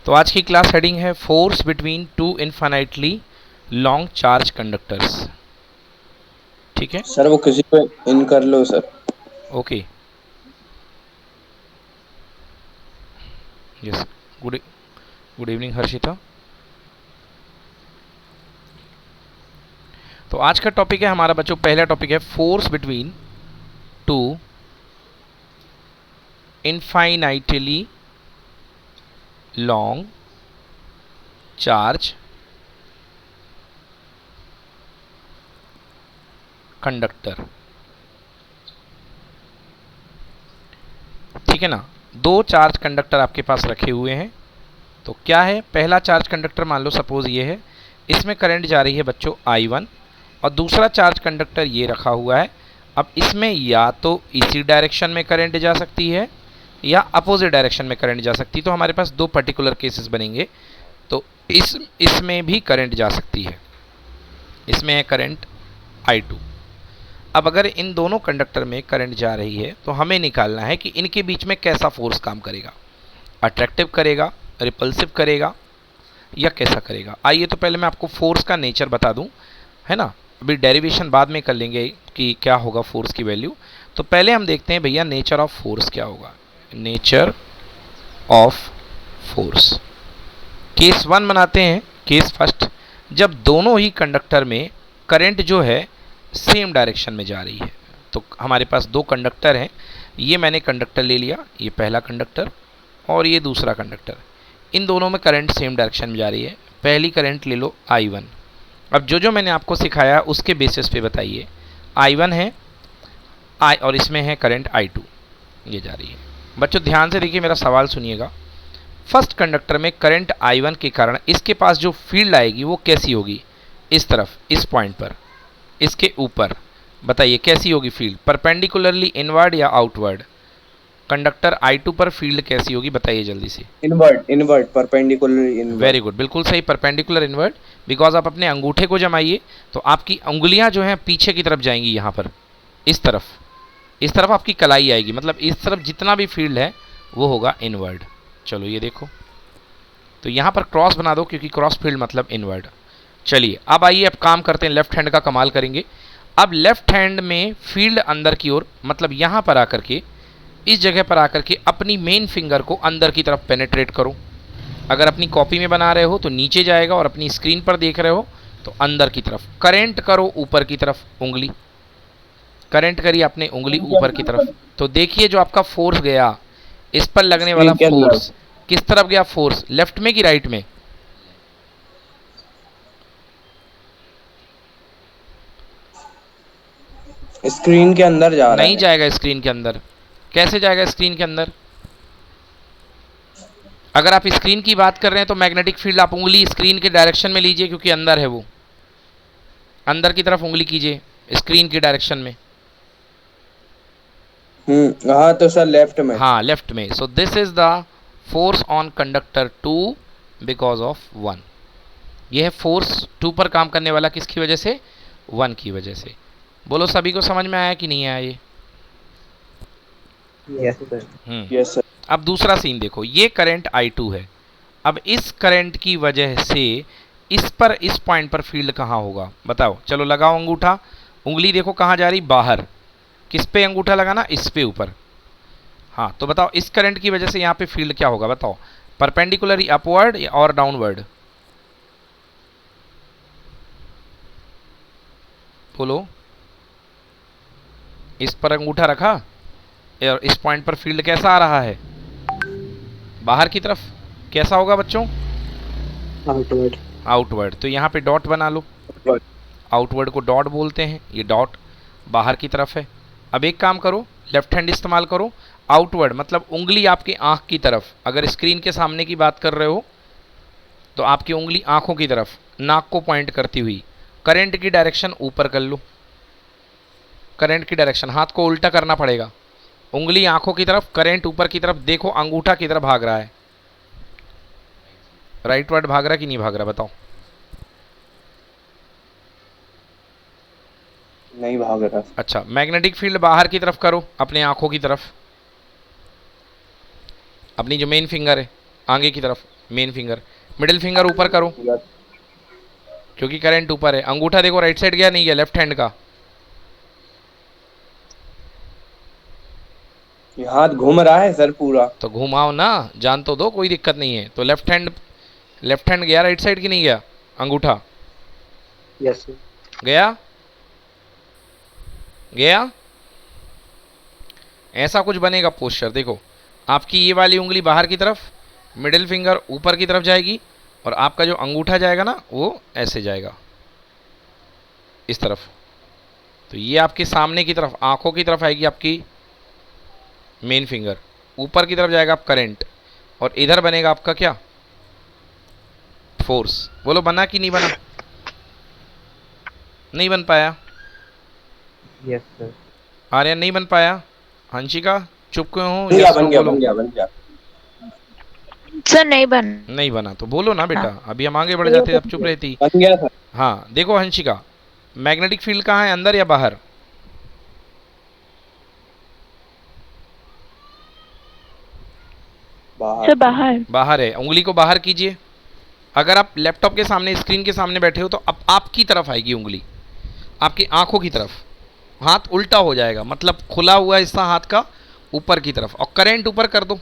तो आज की क्लास हेडिंग है force between two infinitely long charge conductors. ठीक है, सर वो किसी पे इन कर लो sir. Okay, yes, good good evening Harshita. तो आज का टॉपिक है हमारा बच्चों, पहला टॉपिक है force between two infinitely long charge conductor. ठीक है ना, दो चार्ज कंडक्टर आपके पास रखे हुए हैं। तो क्या है, पहला चार्ज कंडक्टर मान लो सपोज ये है, इसमें करंट जा रही है बच्चों I1, और दूसरा चार्ज कंडक्टर ये रखा हुआ है। अब इसमें या तो इसी डायरेक्शन में करंट जा सकती है या अपोजिट डायरेक्शन में करंट जा सकती है। तो हमारे पास दो पर्टिकुलर केसेस बनेंगे। तो इसमें भी करंट जा सकती है, इसमें है करंट I2। अब अगर इन दोनों कंडक्टर में करंट जा रही है तो हमें निकालना है कि इनके बीच में कैसा फोर्स काम करेगा, अट्रैक्टिव करेगा, रिपल्सिव करेगा या कैसा करेगा। आइए तो पहले मैं आपको फोर्स का नेचर बता दूं, है ना। अभी डेरिवेशन बाद में कर लेंगे कि क्या होगा फोर्स की वैल्यू। तो पहले हम देखते हैं भैया नेचर ऑफ फोर्स क्या होगा। Nature of force, case one बनाते हैं, केस फर्स्ट, जब दोनों ही कंडक्टर में करंट जो है सेम डायरेक्शन में जा रही है। तो हमारे पास दो कंडक्टर हैं, ये मैंने कंडक्टर ले लिया, ये पहला कंडक्टर और ये दूसरा कंडक्टर, इन दोनों में करंट सेम डायरेक्शन में जा रही है। पहली करंट ले लो I1। अब जो मैंने आपको सिखाया उसके बेसिस पे बताइए, I1 है और इसमें है करंट I2, ये जा रही है। बच्चों ध्यान से देखिए, मेरा सवाल सुनिएगा। फर्स्ट कंडक्टर में करंट I1 के कारण इसके पास जो फील्ड आएगी वो कैसी होगी, इस तरफ, इस पॉइंट पर, इसके ऊपर। बताइए कैसी होगी फील्ड, परपेंडिकुलरली इनवर्ड या आउटवर्ड। कंडक्टर I2 पर फील्ड कैसी होगी बताइए जल्दी से। Inward, inward, perpendicular inward. Very good, बिल्कुल सही, परपेंडिकुलर इनवर्ड। बिकॉज आप अपने अंगूठे को जमाइए तो आपकी उंगलियां जो हैं पीछे की तरफ जाएंगी, यहाँ पर इस तरफ आपकी कलाई आएगी, मतलब इस तरफ जितना भी फील्ड है वो होगा इनवर्ड। चलो ये देखो, तो यहाँ पर क्रॉस बना दो क्योंकि क्रॉस फील्ड मतलब इनवर्ड। चलिए अब आइए, अब काम करते हैं, लेफ्ट हैंड का कमाल करेंगे। अब लेफ्ट हैंड में फील्ड अंदर की ओर, मतलब यहाँ पर आकर के, इस जगह पर आकर के अपनी मेन फिंगर को अंदर की तरफ पेनेट्रेट करो। अगर अपनी कॉपी में बना रहे हो तो नीचे जाएगा, और अपनी स्क्रीन पर देख रहे हो तो अंदर की तरफ करेंट करो, ऊपर की तरफ उंगली करेंट करिए अपने उंगली ऊपर की तरफ। तो देखिए जो आपका फोर्स गया, इस पर लगने वाला स्क्रीन के अंदर, फोर्स किस तरफ गया, फोर्स लेफ्ट में कि राइट में। स्क्रीन के अंदर जा रहा नहीं है। जाएगा स्क्रीन के अंदर। कैसे जाएगा स्क्रीन के अंदर? अगर आप स्क्रीन की बात कर रहे हैं तो मैग्नेटिक फील्ड आप उंगली स्क्रीन के डायरेक्शन में लीजिए, क्योंकि अंदर है वो, अंदर की तरफ उंगली कीजिए स्क्रीन की डायरेक्शन में। हाँ तो सर लेफ्ट में। हाँ लेफ्ट में। सो this is the force on conductor 2 because of 1। यह है फोर्स 2 पर काम करने वाला, किसकी वजह से, 1 की वजह से। बोलो सभी को समझ में आया कि नहीं आया ये? Yes sir, yes sir. अब दूसरा सीन देखो, ये करंट I2 है। अब इस करंट की वजह से इस पर, इस पॉइंट पर फील्ड कहाँ होगा बताओ। चलो लगाओ अंगूठा, उंगली देखो कहाँ जा रही, बाहर। किस पे अंगूठा लगाना, इस पे ऊपर। हाँ तो बताओ इस करंट की वजह से यहाँ पे फील्ड क्या होगा बताओ, परपेंडिकुलरली अपवर्ड और डाउनवर्ड। बोलो, इस पर अंगूठा रखा और इस पॉइंट पर फील्ड कैसा आ रहा है, बाहर की तरफ। कैसा होगा बच्चों, आउटवर्ड। आउटवर्ड। तो यहाँ पे डॉट बना लो, आउटवर्ड को डॉट बोलते हैं, ये डॉट बाहर की तरफ है। अब एक काम करो, लेफ्ट हैंड इस्तेमाल करो, आउटवर्ड मतलब उंगली आपकी आंख की तरफ। अगर स्क्रीन के सामने की बात कर रहे हो तो आपकी उंगली आंखों की तरफ, नाक को पॉइंट करती हुई। करंट की डायरेक्शन ऊपर कर लो, करंट की डायरेक्शन, हाथ को उल्टा करना पड़ेगा, उंगली आंखों की तरफ, करंट ऊपर की तरफ। देखो अंगूठा किधर भाग रहा है, राइट वर्ड भाग रहा कि नहीं भाग रहा बताओ। नहीं भाग रहा। अच्छा, मैग्नेटिक फील्ड बाहर की तरफ करो, अपने आंखों की तरफ, अपनी जो मेन फिंगर है आगे की तरफ। Main finger. मिडिल फिंगर ऊपर करो क्योंकि करंट ऊपर है। अंगूठा देखो राइट साइड गया नहीं गया, लेफ्ट हैंड का। ये हाथ घूम रहा है सर पूरा। तो घुमाओ ना, जान तो दो, कोई दिक्कत नहीं है। तो लेफ्ट हैंड गया राइट साइड की नहीं गया अंगूठा? Yes sir. गया गया। ऐसा कुछ बनेगा पोस्चर। देखो आपकी ये वाली उंगली बाहर की तरफ, मिडिल फिंगर ऊपर की तरफ जाएगी, और आपका जो अंगूठा जाएगा ना वो ऐसे जाएगा इस तरफ। तो ये आपके सामने की तरफ, आंखों की तरफ आएगी आपकी मेन फिंगर, ऊपर की तरफ जाएगा आप करंट, और इधर बनेगा आपका क्या, फोर्स। बोलो बना कि नहीं बना? नहीं बन पाया? Yes sir. आर्यन नहीं बन पाया? हंशिका चुप क्यों हो? बन गया यस बन नो गया बोलो। बन गया बन गया। सर नहीं बन। नहीं बना तो बोलो ना बेटा, अभी हम आगे बढ़ जाते, अब चुप रहती। बन गया सर। हाँ देखो हंशिका, मैग्नेटिक फील्ड कहाँ है, अंदर या बाहर? बाहर। सर बाहर। बाहर है। उंगली को बाहर कीजिए। अगर आप लैपटॉप के सामने, स्क्रीन के सामने बैठे हो तो अब आपकी तरफ आएगी उंगली, आपकी आंखों की तरफ। हाथ उल्टा हो जाएगा, मतलब खुला हुआ हिस्सा हाथ का ऊपर की तरफ, और करंट ऊपर कर दो।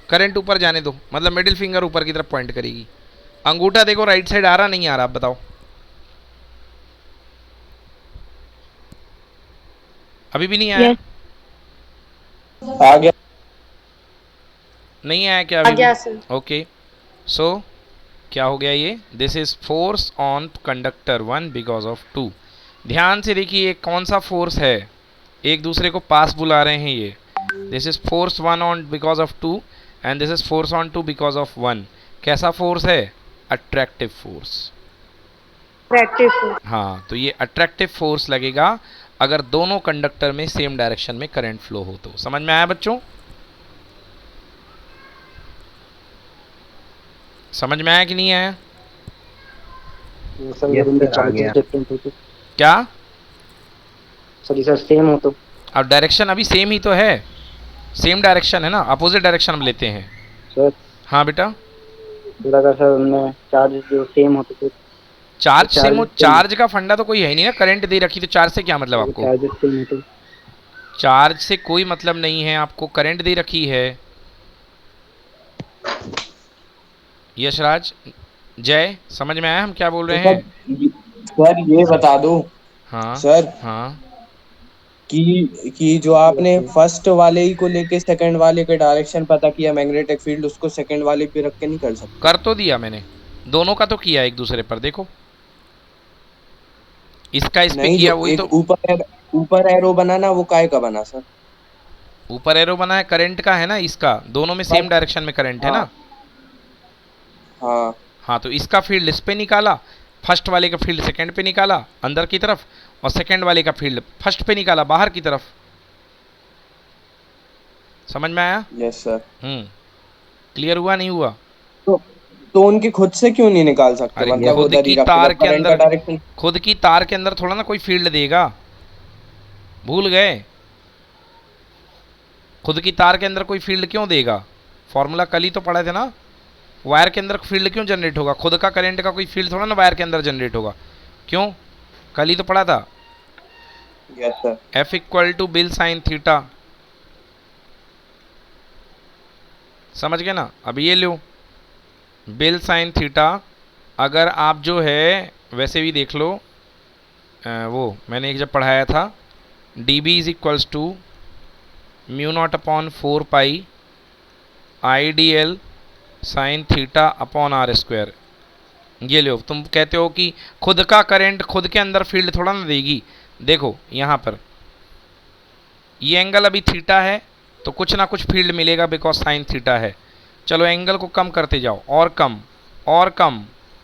करंट ऊपर जाने दो, मतलब मिडिल फिंगर ऊपर की तरफ पॉइंट करेगी। अंगूठा देखो राइट साइड आ रहा नहीं आ रहा, आप बताओ। अभी भी नहीं आया? यस। आ गया। नहीं आया क्या अभी आ गया भी? सर। ओके, सो क्या हो गया ये? This is force on conductor 1 because of 2। ध्यान से देखिए कौन सा फोर्स है, एक दूसरे को पास बुला रहे हैं ये। This is force 1 on because of 2 and this is force on 2 because of 1। कैसा फोर्स है? Attractive force. हाँ, तो ये अट्रैक्टिव फोर्स लगेगा अगर दोनों कंडक्टर में सेम डायरेक्शन में करंट फ्लो हो तो। समझ में आया बच्चों? समझ में आया कि नहीं आया? क्या सर सेम हो तो। अब डायरेक्शन अभी सेम ही तो है, सेम डायरेक्शन है ना, अपोजिट डायरेक्शन हम लेते हैं। सर हाँ बेटा, लगा सर उनमें चार्ज जो सेम हो तो चार्ज सेम हो? चार्ज का फंडा तो कोई है नहीं ना, करंट दे रखी तो चार्ज से क्या मतलब आपको? चार्ज सेम हो तो। चार्ज से कोई मतलब नहीं है, आपको करंट दे रखी है। यशराज, जय, समझ में आया हम क्या बोल रहे हैं? सर ये बता दो हाँ सर हाँ। कि जो आपने फर्स्ट वाले ही को लेके सेकंड वाले के डायरेक्शन पता किया मैग्नेटिक फील्ड, उसको सेकंड वाले पे रख के नहीं कर सकते? कर तो दिया मैंने, दोनों का तो किया एक दूसरे पर। देखो इसका इस पे नहीं, किया, जो वही एक तो। ऊपर एरो बना ना, वो काय का बना सर? ऊपर एरो बना है करंट का है ना, इसका दोनों में सेम डायरेक्शन में करंट है ना। हाँ हाँ, तो इसका फील्ड इस पे निकाला, फर्स्ट वाले का फील्ड सेकंड पे निकाला अंदर की तरफ, और सेकंड वाले का फील्ड फर्स्ट पे निकाला बाहर की तरफ। समझ में आया? Yes sir. क्लियर हुआ नहीं हुआ? तो उनकी खुद से क्यों नहीं निकाल सकते? अरे मतलब खुद उधर ही की रखो, तार जब के करंट का अंदर, डायरेक्शन। खुद की तार के अंदर थोड़ा ना कोई फील्ड देगा, भूल गए? खुद की तार के अंदर कोई फील्ड क्यों देगा? फॉर्मूला कल ही तो पढ़े थे ना। वायर के अंदर फील्ड क्यों जनरेट होगा? खुद का करंट का कोई फील्ड थोड़ा ना वायर के अंदर जनरेट होगा। क्यों? कल ही तो पढ़ा था। Yes sir. F equal to B I L sine theta. समझ गए ना? अब ये लो, बिल साइन थीटा, अगर आप जो है वैसे भी देख लो, वो मैंने एक जब पढ़ाया था, D B is equals to mu naught upon 4 pi I D L sine theta upon R square. ये लो, तुम कहते हो कि खुद का करंट खुद के अंदर फील्ड थोड़ा ना देगी। देखो यहाँ पर ये एंगल अभी थीटा है, तो कुछ ना कुछ फील्ड मिलेगा बिकॉज साइन थीटा है। चलो एंगल को कम करते जाओ, और कम और कम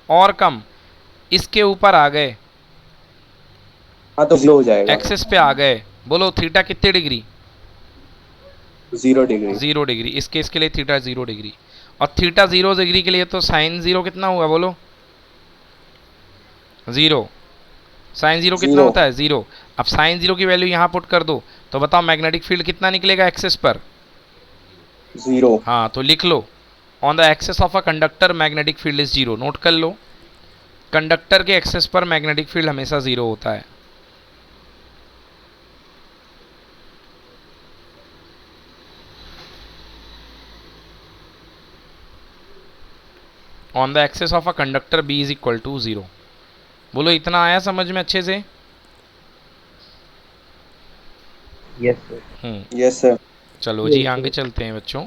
और कम, इसके ऊपर आ गए, हाँ तो स्लो हो जाएगा। एक्सिस पे आ गए। बोलो थीटा कितने डिग्री? 0 डिग्री। 0 डिग्री। इस केस के लिए थीटा 0 डिग्री, और थीटा 0 डिग्री के लिए तो साइन 0 कितना हुआ? बोलो 0। साइन 0 कितना होता है? 0। अब साइन 0 की वैल्यू यहाँ पुट कर दो, तो बताओ मैग्नेटिक फील्ड कितना निकलेगा एक्सिस पर? जीरो। हाँ, तो लिख लो on the axis of a conductor magnetic field is zero. Note कर लो, कंडक्टर के एक्सेस पर मैग्नेटिक फील्ड हमेशा जीरो होता है। On the axis of a conductor B is equal to zero. बोलो, इतना आया समझ में अच्छे से? Yes sir. Yes sir. चलो जी, आगे चलते हैं बच्चों।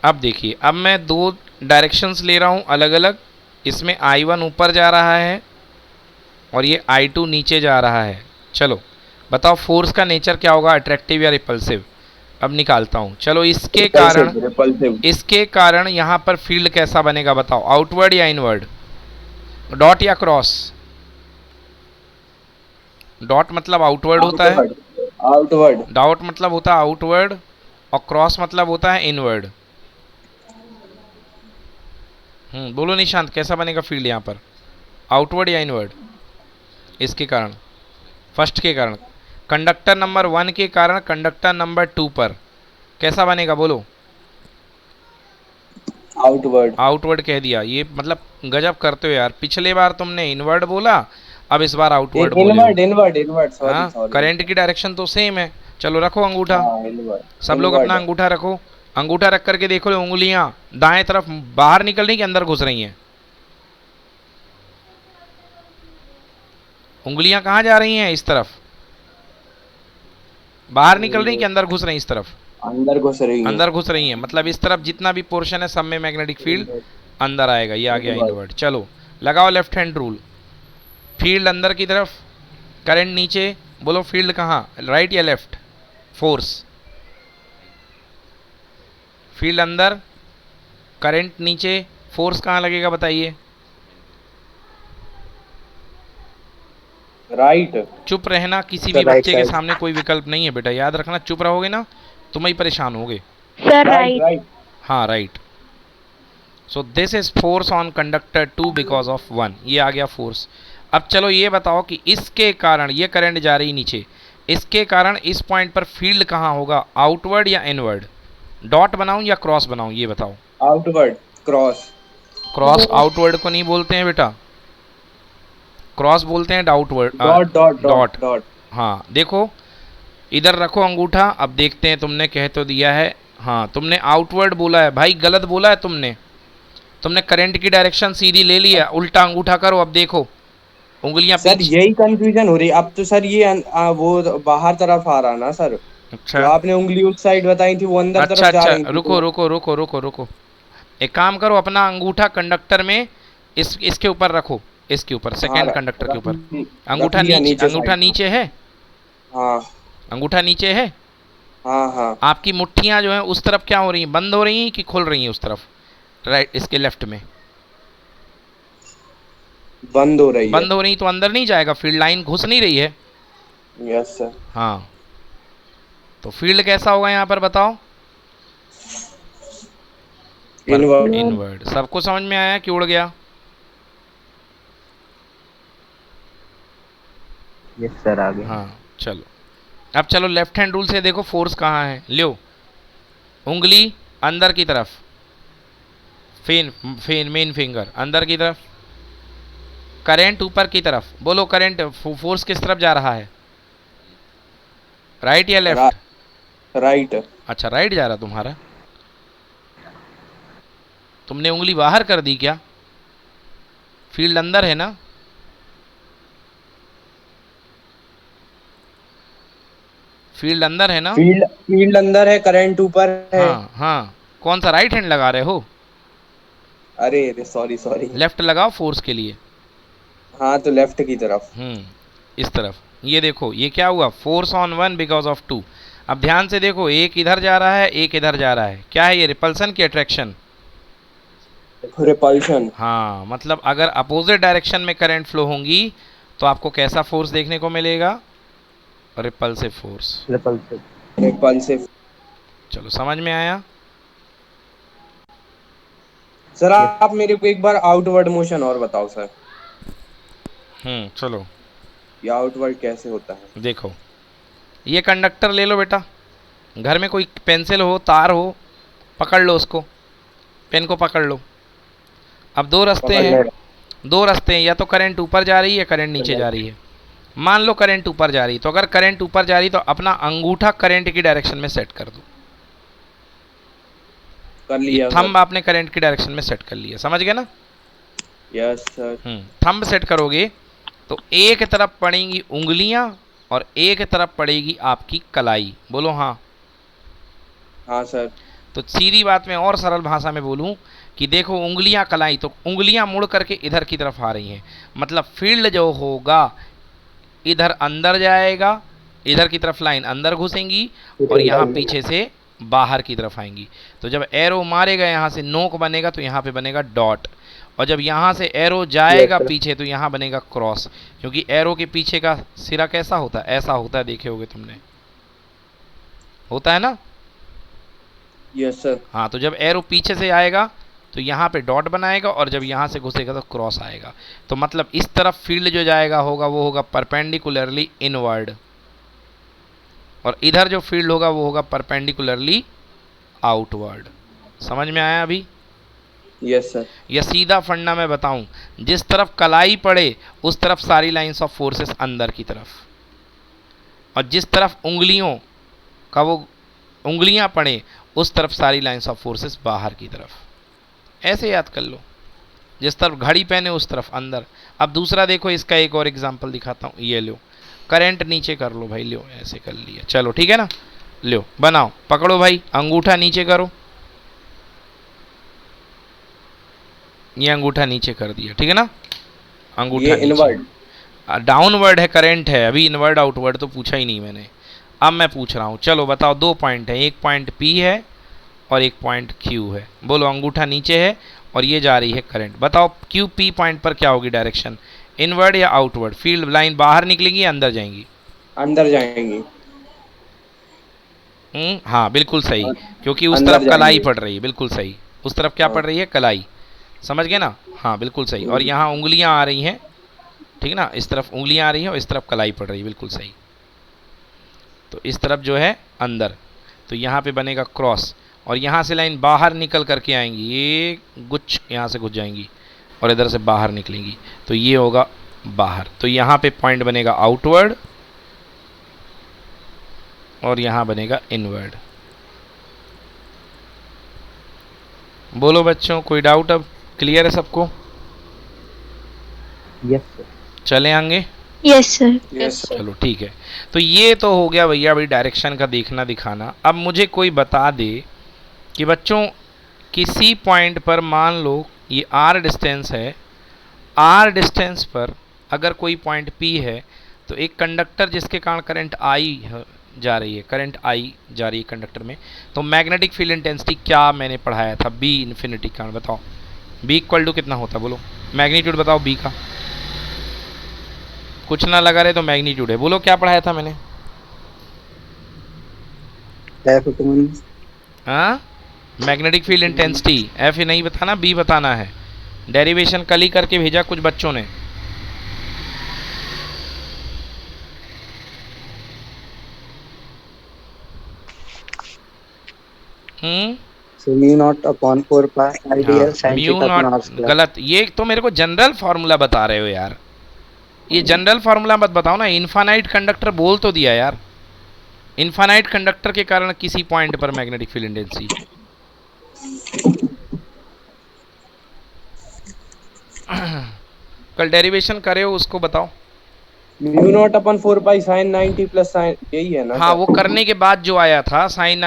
अब देखिए, अब मैं दो डायरेक्शंस ले रहा हूँ अलग अलग। इसमें I1 ऊपर जा रहा है और ये I2 नीचे जा रहा है। चलो बताओ फोर्स का नेचर क्या होगा, अट्रैक्टिव या रिपल्सिव? अब निकालता हूँ। चलो, रिपल्सिव। इसके कारण यहाँ पर फील्ड कैसा बनेगा बताओ, आउटवर्ड या इनवर्ड, डॉट या क्रॉस? डॉट मतलब आउटवर्ड होता है, आउटवर्ड। डॉट मतलब होता है आउटवर्ड, और क्रॉस मतलब होता है इनवर्ड। बोलो निशांत, कैसा बनेगा फील्ड यहाँ पर, आउटवर्ड या इनवर्ड? इसके कारण, फर्स्ट के कारण, कंडक्टर नंबर 1 के कारण कंडक्टर नंबर 2 पर कैसा बनेगा बोलो? आउटवर्ड। आउटवर्ड कह दिया। ये मतलब गजब करते हो यार, पिछले बार तुमने इनवर्ड बोला, अब इस बार आउटवर्ड बोले हो। इनवर्ड इनवर्ड इनवर्ड, सॉरी हाँ, सॉरी। करंट की डायरेक्शन तो सेम है। चलो रखो अंगूठा, हाँ इनवर्ड। सब लोग अपना अंगूठा रखो। अंगूठा रख करके देखो, उंगलियां दाएं तरफ बाहर निकल रही कि अंदर घुस रही हैं? उंगलियां कहाँ जा रही हैं? इस तरफ बाहर निकल रही कि अंदर घुस रही? इस तरफ अंदर घुस रही है। अंदर घुस रही हैं, मतलब इस तरफ जितना भी पोर्शन है सब में मैग्नेटिक फील्ड अंदर आएगा। ये आ गया इनवर्ड। चलो लगाओ लेफ्ट हैंड रूल। फील्ड अंदर की तरफ, करंट नीचे। बोलो फील्ड कहाँ, राइट या लेफ्ट? फोर्स, फील्ड अंदर, करंट नीचे, फोर्स कहाँ लगेगा बताइए? राइट। चुप रहना, किसी भी राइट बच्चे के साइड। सामने कोई विकल्प नहीं है बेटा, याद रखना। चुप रहोगे ना तुम ही परेशान होगे। Sir right right. राइट। हाँ right. So this is force on conductor 2 because of 1। ये आ गया फोर्स। अब चलो ये बताओ कि इसके कारण, ये करंट जा रही नीचे, इसके कारण इस पॉइंट पर फील्ड कहाँ होगा, आउटवर्ड या इनवर्ड? डॉट बनाऊं या क्रॉस बनाऊं, ये बताओ? आउटवर्ड। क्रॉस। क्रॉस आउटवर्ड को नहीं बोलते हैं बेटा, क्रॉस बोलते हैं outward, dot dot dot dot. Dot. हाँ देखो, इधर रखो अंगूठा। अब देखते हैं, तुमने कह तो दिया है, हाँ तुमने आउटवर्ड बोला है भाई, गलत बोला है तुमने। तुमने करंट की डायरेक्शन सीधी ले ली है, उल्टा अंगूठा करो। अब देखो उंगलियां सर पीछे। यही कंफ्यूजन हो रही है अब तो सर, ये वो बाहर तरफ आ रहा ना सर। जो अच्छा आपने उंगली उस साइड बताई थी वो अंदर अच्छा तरफ जा अच्छा, रही थी रुको तो। रुको रुको रुको रुको। एक काम करो, अपना अंगूठा कंडक्टर में इसके ऊपर रखो, इसके ऊपर, हाँ सेकंड कंडक्टर के रख ऊपर। रख अंगूठा लिया नीचे, नीचे अंगूठा साइड। नीचे है, हाँ अंगूठा नीचे है। हाँ हाँ। आपकी मुट्ठियां जो हैं उस तरफ क्या हो रही हैं, बंद हो रही हैं कि खुल रही हैं उस तरफ, राइट, इसके लेफ्ट में? बंद हो रही है। बंद हो रही तो अंदर नहीं जाएगा, फील्ड लाइन घुस नहीं रही है। Yes sir. हाँ, तो फील्ड कैसा होगा यहाँ पर बताओ? इनवर्ड। इनवर्ड। सबको समझ में आया कि उड़ गया? यस सर, आ गया। हाँ चलो, अब चलो लेफ्ट हैंड रूल से देखो फोर्स कहाँ है। लो उंगली अंदर की तरफ, मेन फिंगर अंदर की तरफ, करंट ऊपर की तरफ। बोलो करंट, फोर्स किस तरफ जा रहा है, राइट या लेफ्ट? राइट। अच्छा राइट जा रहा तुम्हारा। तुमने उंगली बाहर कर दी क्या? फील्ड अंदर है ना? फील्ड अंदर है ना? फील्ड फील्ड अंदर है, करंट ऊपर है। हाँ हाँ। कौन सा, राइट हैंड लगा रहे हो? अरे सॉरी सॉरी। लेफ्ट लगाओ फोर्स के लिए। हाँ तो लेफ्ट की तरफ। इस तरफ। ये देखो ये क्या हुआ, फोर्स ऑन 1 बिकॉज ऑफ 2। अब ध्यान से देखो, एक इधर जा रहा है, एक इधर जा रहा है। क्या है ये, रिपल्सन की अट्रैक्शन? रिपल्शन। हाँ, मतलब अगर अपोजिट डायरेक्शन में करंट फ्लो होंगी तो आपको कैसा फोर्स देखने को मिलेगा, रिपल्सिव फोर्स। रिपल्सिव। रिपल्सिव। चलो समझ में आया? सर आप मेरे को एक बार आउटवर्ड मोशन और बताओ सर। चलो ये आउटवर्ड कैसे होता है? देखो, ये कंडक्टर ले लो बेटा, घर में कोई पेंसिल हो, तार हो, पकड़ लो उसको, पेन को पकड़ लो। अब दो रास्ते पकड़ हैं, ले। दो रास्ते हैं, या तो करंट ऊपर जा रही है, करंट नीचे जा रही है। मान लो करंट ऊपर जा रही है, तो अगर करंट ऊपर जा रही है तो अपना अंगूठा करंट की डायरेक्शन में सेट कर दो। कर ये लिया थंब सर। आपने करंट की डायरेक्शन में सेट कर लिया, समझ गए ना? Yes sir. थंब सेट करोगे तो एक तरफ पड़ेंगी उंगलियां और एक तरफ पड़ेगी आपकी कलाई। बोलो हाँ। हाँ सर। तो सीधी बात में और सरल भाषा में बोलूं कि देखो उंगलियां कलाई, तो उंगलियां मुड़ करके इधर की तरफ आ रही हैं, मतलब फील्ड जो होगा इधर अंदर जाएगा, इधर की तरफ लाइन अंदर घुसेंगी और यहाँ पीछे से बाहर की तरफ आएंगी। तो जब एरो मारेगा यहाँ से नोक बनेगा तो यहाँ पे बनेगा डॉट, और जब यहाँ से एरो जाएगा पीछे तो यहाँ बनेगा क्रॉस, क्योंकि एरो के पीछे का सिरा कैसा होता है, ऐसा होता है, देखे होगे तुमने, होता है ना? Yes sir. हाँ, तो जब एरो पीछे से आएगा तो यहाँ पे डॉट बनाएगा और जब यहाँ से घुसेगा तो क्रॉस आएगा। तो मतलब इस तरफ फील्ड जो जाएगा होगा वो होगा परपेंडिकुलरली इनवर्ड, और इधर जो फील्ड होगा वो होगा परपेंडिकुलरली आउटवर्ड। समझ में आया अभी? Yes sir. या सीधा फंडा मैं बताऊं, जिस तरफ कलाई पड़े उस तरफ सारी लाइंस ऑफ फोर्सेस अंदर की तरफ, और जिस तरफ उंगलियों का वो उंगलियां पड़े उस तरफ सारी लाइंस ऑफ फोर्सेस बाहर की तरफ। ऐसे याद कर लो, जिस तरफ घड़ी पहने उस तरफ अंदर। अब दूसरा देखो, इसका एक और एग्जांपल दिखाता हूँ, ये लो, करंट नीचे कर लो भाई, लो ऐसे कर लिया, चलो ठीक है ना, लो बनाओ, पकड़ो भाई, अंगूठा नीचे करो, ये अंगूठा नीचे कर दिया, ठीक है ना, अंगूठा ये इनवर्ड, डाउनवर्ड है, करंट है, अभी इनवर्ड आउटवर्ड तो पूछा ही नहीं मैंने। अब मैं पूछ रहा हूँ, चलो बताओ, दो पॉइंट है, एक पॉइंट P है और एक पॉइंट Q है। बोलो, अंगूठा नीचे है और ये जा रही है करंट, बताओ Q P पॉइंट पर क्या होगी डायरेक्शन, इनवर्ड या आउटवर्ड? फील्ड लाइन बाहर निकलेगी या अंदर जाएंगी? अंदर जाएंगी। हाँ बिल्कुल सही, क्योंकि उस अंदर तरफ कलाई जाएंगी। पड़ रही है, बिल्कुल सही, उस तरफ क्या पड़ रही है, कलाई, समझ गए ना? हाँ बिल्कुल सही, और यहाँ उंगलियाँ आ रही हैं, ठीक है ना, इस तरफ उंगलियाँ आ रही हैं और इस तरफ कलाई पड़ रही है, बिल्कुल सही। तो इस तरफ जो है अंदर, तो यहाँ पे बनेगा क्रॉस, और यहाँ से लाइन बाहर निकल करके आएंगी, ये गुच्छ यहाँ से घुस जाएंगी और इधर से बाहर निकलेंगी, तो ये होगा बाहर। तो यहाँ पे पॉइंट बनेगा आउटवर्ड और यहाँ बनेगा इनवर्ड। बोलो बच्चों, कोई डाउट? अब क्लियर है सबको? Yes sir. चले आगे? Yes sir. Yes sir. चलो ठीक है, तो ये तो हो गया भैया अभी डायरेक्शन का देखना दिखाना। अब मुझे कोई बता दे कि बच्चों किसी पॉइंट पर मान लो ये r डिस्टेंस है, r डिस्टेंस पर अगर कोई पॉइंट P है तो एक कंडक्टर जिसके कारण करंट I जा रही है, करंट I जा रही है कंडक्टर में, तो मैग्नेटिक फील्ड इंटेंसिटी क्या मैंने पढ़ाया था, B इन्फिनिटी कारण, बताओ B इक्वल टू कितना होता, बोलो मैग्नीट्यूड बताओ B का, कुछ ना लगा रहे तो मैग्नीट्यूड है, बोलो क्या पढ़ाया था मैंने? हाँ, मैग्नेटिक फील्ड इंटेंसिटी, F नहीं बताना, B बताना है, डेरिवेशन कल ही करके भेजा कुछ बच्चों ने। Mu naught upon 4 pi ideal sine mu theta upon R naught square. गलत, ये तो मेरे को जनरल फार्मूला बता रहे हो यार, ये जनरल फार्मूला मत बताओ ना, इनफाइनाइट कंडक्टर बोल तो दिया यार, इनफाइनाइट कंडक्टर के कारण किसी पॉइंट पर मैग्नेटिक फील्ड इंटेंसिटी। कल डेरिवेशन करे हो उसको बताओ। म्यू नॉट अपन 4 पाई साइन 90 प्लस साइन, यही है ना? हाँ, वो करने के बाद जो आया था साइन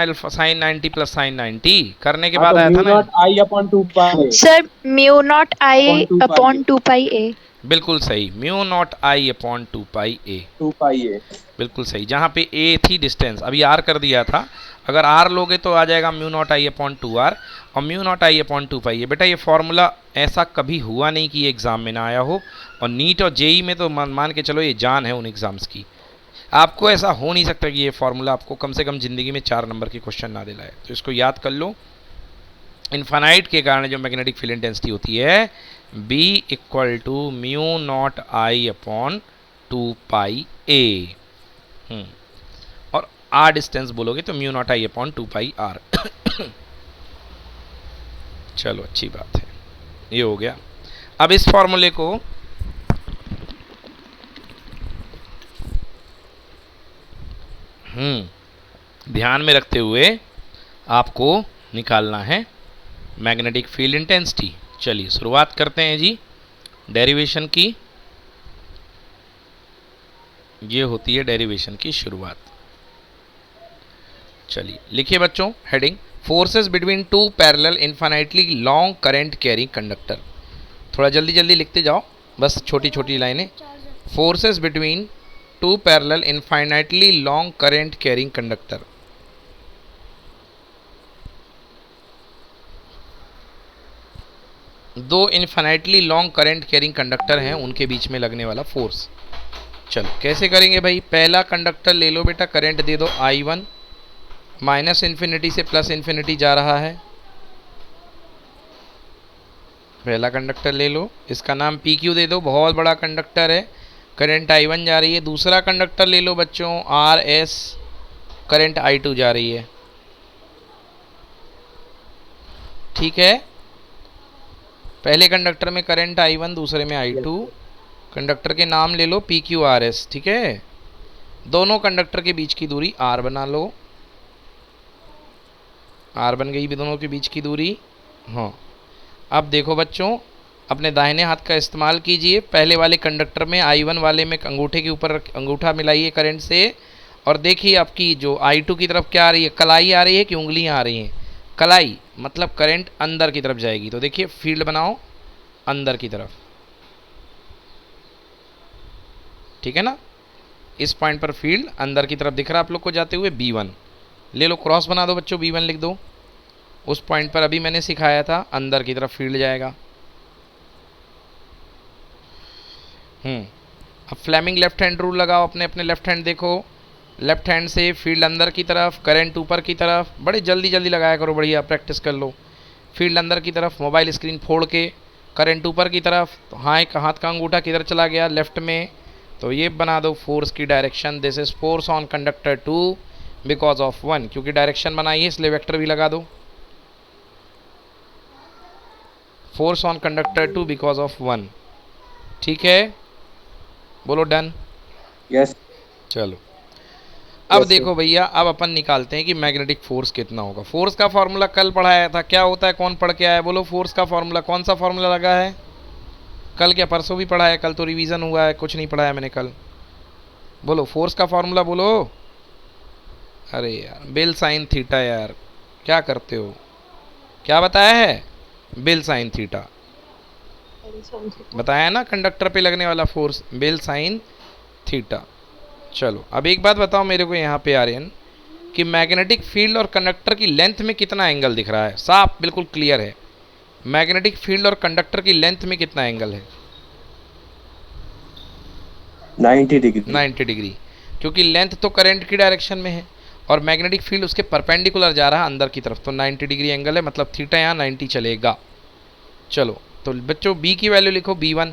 90 प्लस साइन 90 करने के बाद आया था म्यू ना, not I upon 2 pi. Sir mu naught I upon 2 pi ए। बिल्कुल सही, mu naught I upon 2 pi A, 2 pi ए, बिल्कुल सही, जहाँ पे ए थी डिस्टेंस, अभी आर कर दिया था, अगर आर लोगे तो आ जाएगा mu naught I upon 2r और mu naught I upon 2 pi ए। बेटा ये फॉर्मूला ऐसा कभी हुआ नहीं कि एग्ज़ाम में ना आया हो, और नीट और जेई में तो मान के चलो ये जान है उन एग्ज़ाम्स की, आपको ऐसा हो नहीं सकता कि ये फॉर्मूला आपको कम से कम ज़िंदगी में 4 नंबर के क्वेश्चन ना दिलाए, तो इसको याद कर लो। इन्फानाइट के कारण जो मैग्नेटिक फील्ड इंटेंसिटी होती है B equal to mu naught I upon 2 pi A, और R डिस्टेंस बोलोगे तो mu naught I upon 2 pi R। चलो अच्छी बात है, ये हो गया। अब इस फॉर्मूले को ध्यान में रखते हुए आपको निकालना है मैग्नेटिक फील्ड इंटेंसिटी। चलिए शुरुआत करते हैं जी डेरिवेशन की। ये होती है डेरिवेशन की शुरुआत। चलिए लिखिए बच्चों heading, forces between two parallel infinitely long current carrying conductor. थोड़ा जल्दी जल्दी लिखते जाओ, बस छोटी छोटी लाइनें। Forces between two parallel infinitely long current carrying conductor. दो infinitely long current carrying conductor हैं, उनके बीच में लगने वाला फोर्स। चलो कैसे करेंगे भाई, पहला कंडक्टर ले लो बेटा, करंट दे दो I1, माइनस इन्फिनिटी से प्लस इन्फिनिटी जा रहा है। पहला कंडक्टर ले लो, इसका नाम PQ दे दो, बहुत बड़ा कंडक्टर है, करंट I1 जा रही है। दूसरा कंडक्टर ले लो बच्चों RS, करंट I2 जा रही है। ठीक है, पहले कंडक्टर में करंट I1, दूसरे में I2। कंडक्टर के नाम ले लो PQRS। ठीक है, दोनों कंडक्टर के बीच की दूरी R बना लो। R बन गई दोनों के बीच की दूरी। हाँ, अब देखो बच्चों, अपने दाहिने हाथ का इस्तेमाल कीजिए। पहले वाले कंडक्टर में I1 वाले में अंगूठे के ऊपर अंगूठा मिलाइए करंट से, और देखिए आपकी जो I2 की तरफ क्या आ रही है, कलाई आ रही है कि उंगलियां आ रही हैं? कलाई, मतलब करंट अंदर की तरफ जाएगी। तो देखिए फील्ड बनाओ अंदर की तरफ, ठीक है ना। इस पॉइंट पर फील्ड अंदर की तरफ दिख रहा है आप लोग को जाते हुए। B1 ले लो, क्रॉस बना दो बच्चों, B1 लिख दो। उस पॉइंट पर अभी मैंने सिखाया था, अंदर की तरफ फील्ड जाएगा। अब फ्लेमिंग लेफ्ट हैंड रूल लगाओ, अपने अपने लेफ्ट हैंड देखो, लेफ्ट हैंड से फील्ड अंदर की तरफ, करंट ऊपर की तरफ। बड़े जल्दी जल्दी लगाया करो, बढ़िया प्रैक्टिस कर लो। फील्ड अंदर की तरफ, मोबाइल स्क्रीन फोड़ के, करंट ऊपर की तरफ। तो हाँ, एक हाथ का अंगूठा किधर चला गया? लेफ्ट में। तो ये बना दो फोर्स की direction, this is force on conductor 2 because of 1, क्योंकि डायरेक्शन बनाई है इसलिए वेक्टर भी लगा दो। Force on conductor 2 because of 1। ठीक है, बोलो डन। यस। चलो अब Yes, देखो भैया, अब अपन निकालते हैं कि मैग्नेटिक फोर्स कितना होगा। फोर्स का फॉर्मूला कल पढ़ाया था, क्या होता है, कौन पढ़ के आया? बोलो फोर्स का फॉर्मूला, कौन सा फॉर्मूला लगा है कल? क्या परसों भी पढ़ाया? कल तो रिवीजन हुआ है, कुछ नहीं पढ़ाया मैंने कल। बोलो फोर्स का फॉर्मूला बोलो। अरे यार, बेल साइन थीटा, यार क्या करते हो? क्या बताया है? बेल साइन थीटा बताया ना, कंडक्टर पे लगने वाला फोर्स, बेल साइन थीटा। चलो अब एक बात बताओ मेरे को यहाँ पे आर्यन, कि मैग्नेटिक फील्ड और कंडक्टर की लेंथ में कितना एंगल दिख रहा है? साफ बिल्कुल क्लियर है, मैग्नेटिक फील्ड और कंडक्टर की लेंथ में कितना एंगल है? 90 डिग्री। 90 डिग्री, क्योंकि लेंथ तो करंट की डायरेक्शन में है और मैग्नेटिक फील्ड उसके परपेंडिकुलर जा रहा है अंदर की तरफ, तो 90 डिग्री एंगल है, मतलब थीटा यहाँ 90 चलेगा। चलो तो बच्चों B की वैल्यू लिखो, B1।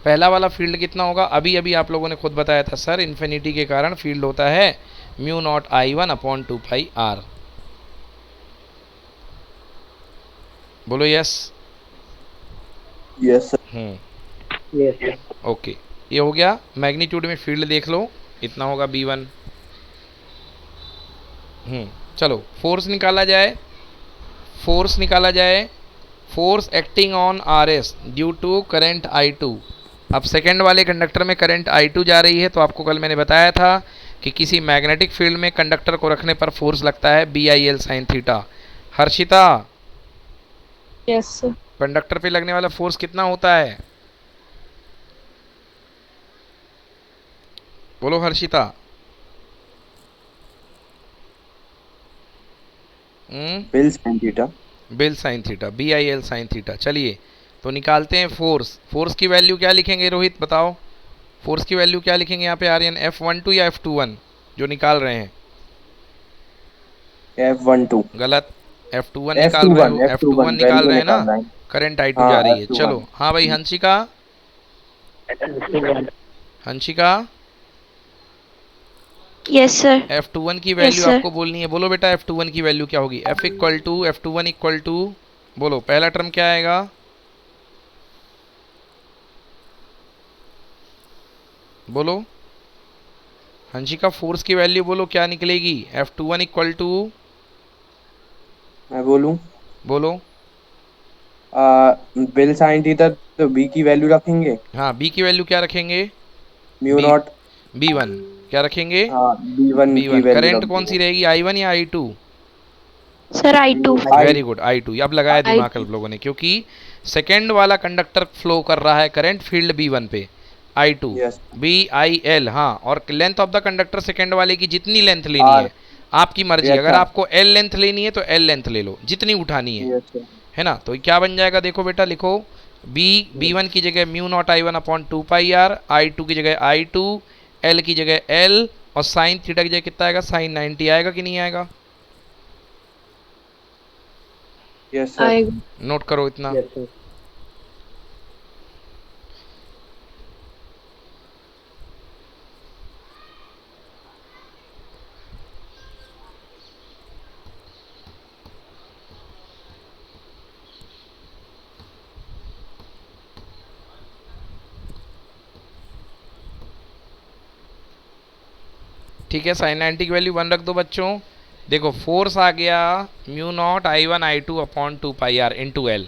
पहला वाला फील्ड कितना होगा? अभी अभी आप लोगों ने खुद बताया था सर, इन्फिनिटी के कारण फील्ड होता है μ0 I1 अपॉन 2 पाई R। बोलो यस। Yes Yes. ओके, ये हो गया। मैग्नीट्यूड में फील्ड देख लो, इतना होगा B1। चलो फोर्स निकाला जाए, फोर्स निकाला जाए। Force acting on RS due to current I2। अब सेकेंड वाले कंडक्टर में करंट I2 जा रही है, तो आपको कल मैंने बताया था कि किसी मैग्नेटिक फील्ड में कंडक्टर को रखने पर फोर्स लगता है BIL sine theta. Harshita, yes sir. Conductor पे लगने वाला फोर्स कितना होता है? बोलो Harshita. Bell sine theta. Bell sine theta, BIL sine theta. चलिए तो निकालते हैं फोर्स। फोर्स की वैल्यू क्या लिखेंगे रोहित, बताओ? फोर्स की वैल्यू क्या लिखेंगे यहाँ पे आर्यन? F12 या F21 जो निकाल रहे हैं? F12। गलत, F21 निकाल रहे हो, F21 निकाल रहे हैं ना, करंट I2 जा रही है। चलो हाँ भाई, Hansika, Hansika yes sir. F21 की वैल्यू sir. आपको बोलनी है। बोलो बेटा F21 की वैल्यू क्या होगी? F equal to F21 equal to, बोलो पहला टर्म क्या आएगा? बोलो हंसिका, फोर्स की वैल्यू बोलो क्या निकलेगी? F21 इक्वल टू, मैं बोलूं? बोलो। बिल साइन थीटा, तो बी की वैल्यू रखेंगे हाँ, बी की वैल्यू क्या रखेंगे? Mu B, not. B1 क्या रखेंगे? हाँ, B1 की B1। वैल्यू करंट रख कौन सी दूंगा। रहेगी, I1 या I2? Sir I2। I. Very good, I2। अब लगाया दिमाग आप लोगों ने, क्योंकि सेकेंड वाला कंडक्टर फ्लो कर रहा है करंट फील्ड B1 पे, I2 यस। BIL। हाँ, और length of the conductor second वाले की जितनी लेंथ लेनी आर। है आपकी मर्जी, अगर अच्छा। आपको L लेंथ लेनी है तो L लेंथ ले लो, जितनी उठानी यस सर। है ना। तो क्या बन जाएगा, देखो बेटा लिखो, B1 की जगह mu naught I1 upon 2 pi R, I2 की जगह I2, L की जगह L, और साइन थीटा की जगह कितना आएगा, साइन 90 आएगा कि नहीं आएगा? Yes sir. आएगा। नोट करो इतना। Yes sir. ठीक है, साइन 90 की वैल्यू 1 रख दो बच्चों। देखो फोर्स आ गया mu naught I1 I2 upon 2 pi R into L।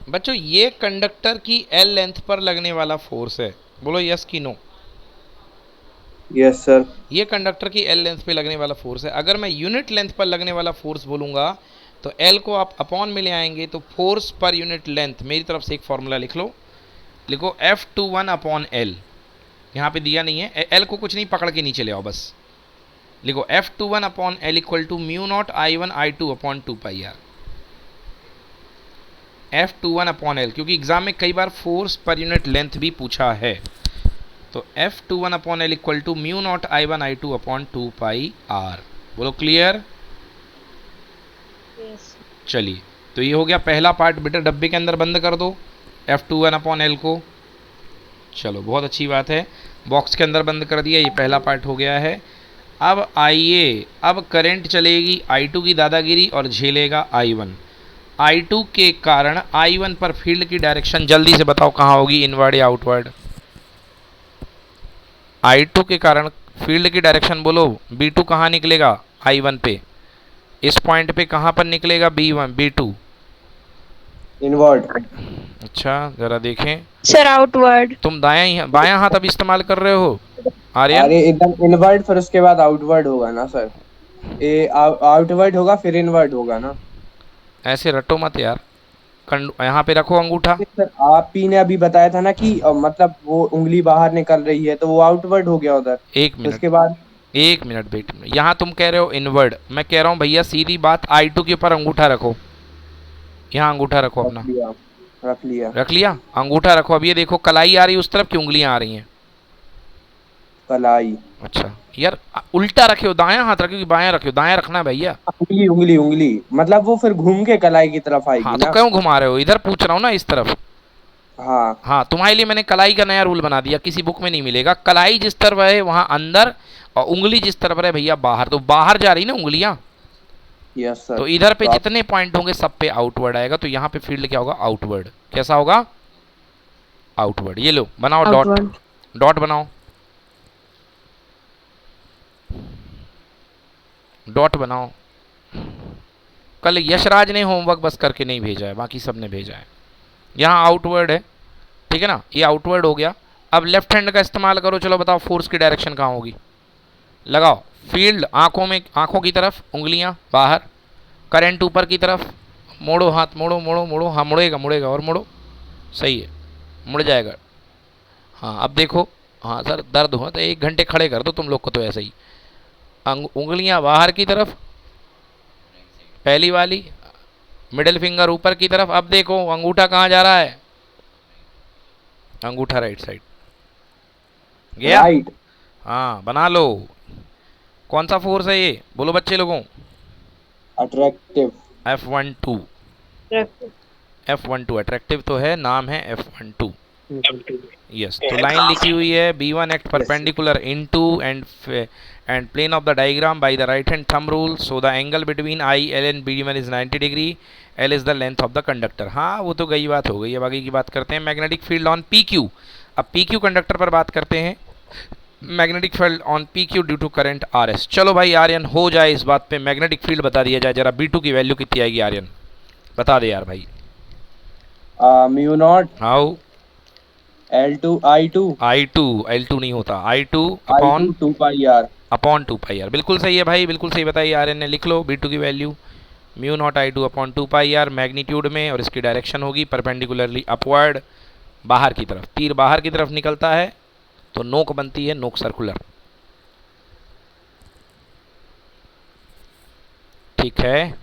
बच्चों ये कंडक्टर की L लेंथ पर लगने वाला फोर्स है, बोलो यस की नो? Yes sir. ये कंडक्टर की L लेंथ पे लगने वाला फोर्स है। अगर मैं यूनिट लेंथ पर लगने वाला फोर्स बोलूंगा तो L को आप अपॉन में ले आएंगे, तो फोर्स पर यूनिट लेंथ, मेरी तरफ से एक फॉर्मूला लिख लो, लिखो F21 अपॉन L। यहाँ पे दिया नहीं है, L को कुछ नहीं, पकड़ के नीचे ले आओ बस, लिखो F21 upon L equal to mu naught I1 I2 upon 2 pi R. F21 upon L, क्योंकि एग्जाम में कई बार फोर्स पर यूनिट लेंथ भी पूछा है, तो F21 upon L equal to mu naught I1 I2 upon 2 pi R. बोलो क्लियर? चलिए, तो ये हो गया पहला पार्ट, बेटा डब्बे के अंदर बंद कर दो F21 अपॉन L को। चलो बहुत अच्छी बात है, बॉक्स के अंदर बंद कर दिया, ये पहला पार्ट हो गया है। अब आइए, अब करंट चलेगी I2 की दादागिरी और झेलेगा I1। I2 के कारण I1 पर फील्ड की डायरेक्शन जल्दी से बताओ कहाँ होगी, इनवर्ड या आउटवर्ड? I2 के कारण फील्ड की डायरेक्शन बोलो, B2 कहाँ निकलेगा I1 पे, इस पॉइंट पे कहाँ पर निकलेगा B1 B2? इनवर्ड। अच्छा जरा देखें, सर आउटवर्ड। तुम बायां हाथ अब इस्तेमाल कर रहे हो आर्यन? अरे एकदम इनवर्ड, फिर उसके बाद आउटवर्ड होगा ना सर। ए आउटवर्ड होगा फिर इनवर्ड होगा ना। ऐसे रटो मत यार, यहाँ पे रखो अंगूठा। सर आप ही ने अभी बताया था ना कि मतलब वो उंगली बाहर निकल रही है तो वो आउटवर्ड हो गया उधर। एक तो मिनट, उसके बाद एक मिनट बेटे, यहाँ तुम कह रहे हो इनवर्ड, मैं कह रहा हूँ भैया सीधी बात, I2 के ऊपर अंगूठा रखो, यहाँ अंगूठा रखो रख अपना। लिया। रख लिया। रख लिया, अंगूठा रखो। अब ये देखो कलाई आ रही है उस तरफ की, उंगलियां आ रही हैं। कलाई। अच्छा यार, उल्टा रखे हो, दायां हाथ रखे हो कि बायां रखे हो? दायां रखना है भैया। उंगली उंगली उंगली, मतलब वो फिर घूम के कलाई की तरफ हाँ आएगी तो ना। क्यों घुमा रहे हो, इधर पूछ रहा हूँ ना, इस तरफ। हाँ। हाँ, तुम्हारे लिए मैंने कलाई का नया रूल बना दिया, किसी बुक में नहीं मिलेगा। कलाई जिस तरफ है वहां अंदर, और उंगली जिस तरफ है भैया बाहर, तो बाहर जा रही ना उंगलियां, यस सर। तो इधर पे तो जितने पॉइंट होंगे सब पे आउटवर्ड आएगा, तो यहाँ पे फील्ड क्या होगा, आउटवर्ड। कैसा होगा, आउटवर्ड। ये लो बनाओ डॉट, आउटवर्ड। डॉट बनाओ, डॉट बनाओ। कल यशराज ने होमवर्क बस करके नहीं भेजा है, बाकी सब ने भेजा है। यहाँ आउटवर्ड है, ठीक है ना, ये आउटवर्ड हो गया। अब लेफ्ट हैंड का इस्तेमाल करो, चलो बताओ फोर्स की डायरेक्शन कहाँ होगी, लगाओ। फील्ड आंखों में, आंखों की तरफ, उंगलियां बाहर, करंट ऊपर की तरफ, मोड़ो हाथ, मोड़ो मोड़ो मोड़ो, हाँ मुड़ेगा मुड़ेगा, और मोड़ो, सही है, मुड़ जाएगा। हाँ अब देखो, हाँ सर दर्द हो तो 1 घंटे खड़े कर दो तुम लोग को, तो ऐसे ही उंगलियां बाहर की तरफ, पहली वाली, मिडिल फिंगर ऊपर की तरफ। अब देखो अंगूठा कहाँ जा रहा है, अंगूठा राइट साइड गया। राइट। हाँ बना लो, कौन सा फोर्स है ये, बोलो बच्चे लोगों? अट्रैक्टिव। F12। F12 अट्रैक्टिव तो है, नाम है F12। यस, तो लाइन लिखी हुई है B1 act perpendicular into and plane of the diagram by the right hand thumb rule, so the angle between I L and B1 is 90 degree, L is the length of the conductor. हाँ, वो तो गई बात हो गई। अब आगे की बात करते हैं, मैग्नेटिक फील्ड ऑन PQ। अब PQ कंडक्टर पर बात करते हैं, magnetic field on PQ due to current RS। चलो भाई आर्यन हो जाए इस बात पे, मैग्नेटिक फील्ड बता दिया जाए जरा, B2 की वैल्यू कितनी आएगी आर्यन, बता दे यार भाई। Mu naught how L2 I2 L2 नहीं होता, I2 upon 2 pi R upon 2 pi R. बिल्कुल सही है भाई, बिल्कुल सही बताइए आर्यन ने। लिख लो B2 की value mu naught I2 upon 2 pi R magnitude में, और इसकी डायरेक्शन होगी परपेंडिकुलरली अपवर्ड, बाहर की तरफ। तीर बाहर की तरफ निकलता है तो नोक बनती है, नोक सर्कुलर। ठीक है,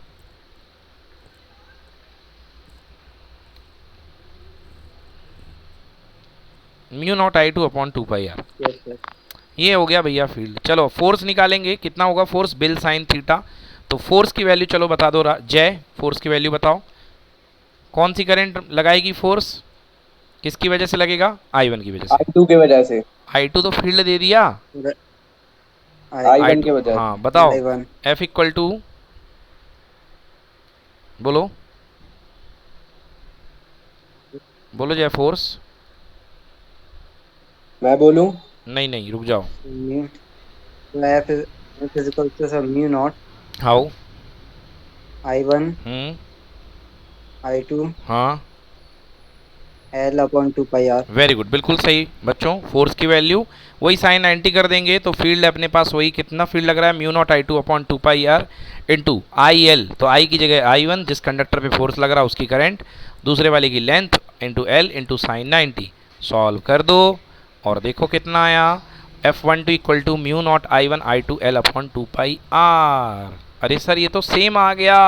mu naught I2 upon 2 pi R. ये हो गया भैया फील्ड। चलो फोर्स निकालेंगे, कितना होगा फोर्स, बिल साइन थीटा। तो फोर्स की वैल्यू चलो बता दो जय, फोर्स की वैल्यू बताओ। कौन सी करंट लगाएगी फोर्स, किसकी वजह से लगेगा, I1 की वजह से। I2 की वजह से। I2 तो फील्ड दे दिया, I1 की वजह से। हाँ बताओ, I1 F इक्वल टू, बोलो बोलो जय, फोर्स। मैं बोलूं? नहीं रुक जाओ। F is equal to mu naught how, I1 I2 हाँ L upon 2 pi R। Very good, बिल्कुल सही बच्चों। फोर्स की वैल्यू वही साइन 90 कर देंगे तो फील्ड अपने पास वही, कितना फील्ड लग रहा है, mu naught I2 upon 2 pi R into IL। तो I की जगह I1, जिस कंडक्टर पे फोर्स लग रहा है उसकी करंट, दूसरे वाले की length into L into sine 90। Solve कर दो और देखो कितना आया, F12 equal to mu naught I1 I2 L upon 2 pi R. अरे सर ये तो सेम आ गया,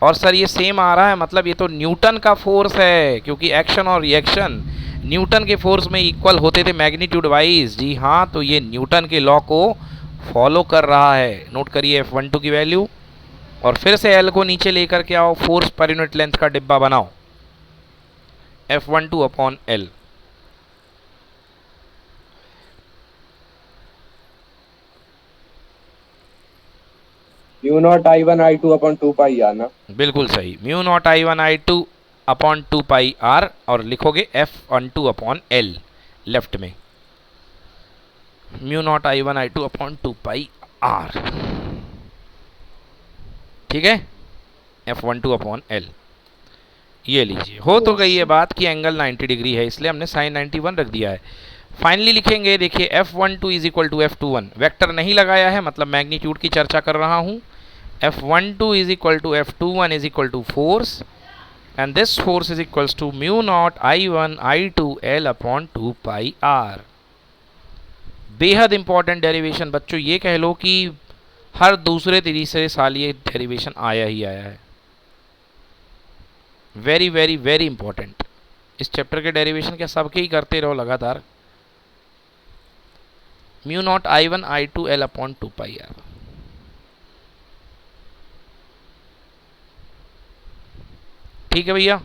और सर ये सेम आ रहा है मतलब ये तो न्यूटन का फोर्स है, क्योंकि एक्शन और रिएक्शन न्यूटन के फोर्स में इक्वल होते थे मैग्नीट्यूड वाइज। जी हाँ, तो ये न्यूटन के लॉ को फॉलो कर रहा है। नोट करिए F12 की वैल्यू, और फिर से L को नीचे लेकर के आओ, फोर्स पर यूनिट लेंथ का डिब्बा बनाओ, F12 upon L। Mu naught I1 I2 upon 2 pi R ना। बिल्कुल सही, mu naught I1 I2 upon 2 pi R, और लिखोगे F12 अपॉन L लेफ्ट में, mu naught I1 I2 upon 2 pi R. ठीक है, F12 अपॉन L। ये लीजिए, हो तो गई ये बात कि एंगल 90 डिग्री है, इसलिए हमने साइन 91 रख दिया है। फाइनली लिखेंगे, देखिए F12 is equal to F21, vector नहीं लगाया है मतलब मैग्नीट्यूड की चर्चा कर रहा हूँ। F12 is equal to F21 is equal to force, and this force is equals to mu naught I1 I2 L upon 2 pi R. बेहद इंपॉर्टेंट डेरिवेशन बच्चों, ये कह लो कि हर दूसरे तीसरे साल ये डेरिवेशन आया ही आया है। Very very very important. इस चैप्टर के डेरिवेशन क्या सबके ही करते रहो लगातार। Mu naught I1 I2 L upon 2 pi R. ठीक है भैया,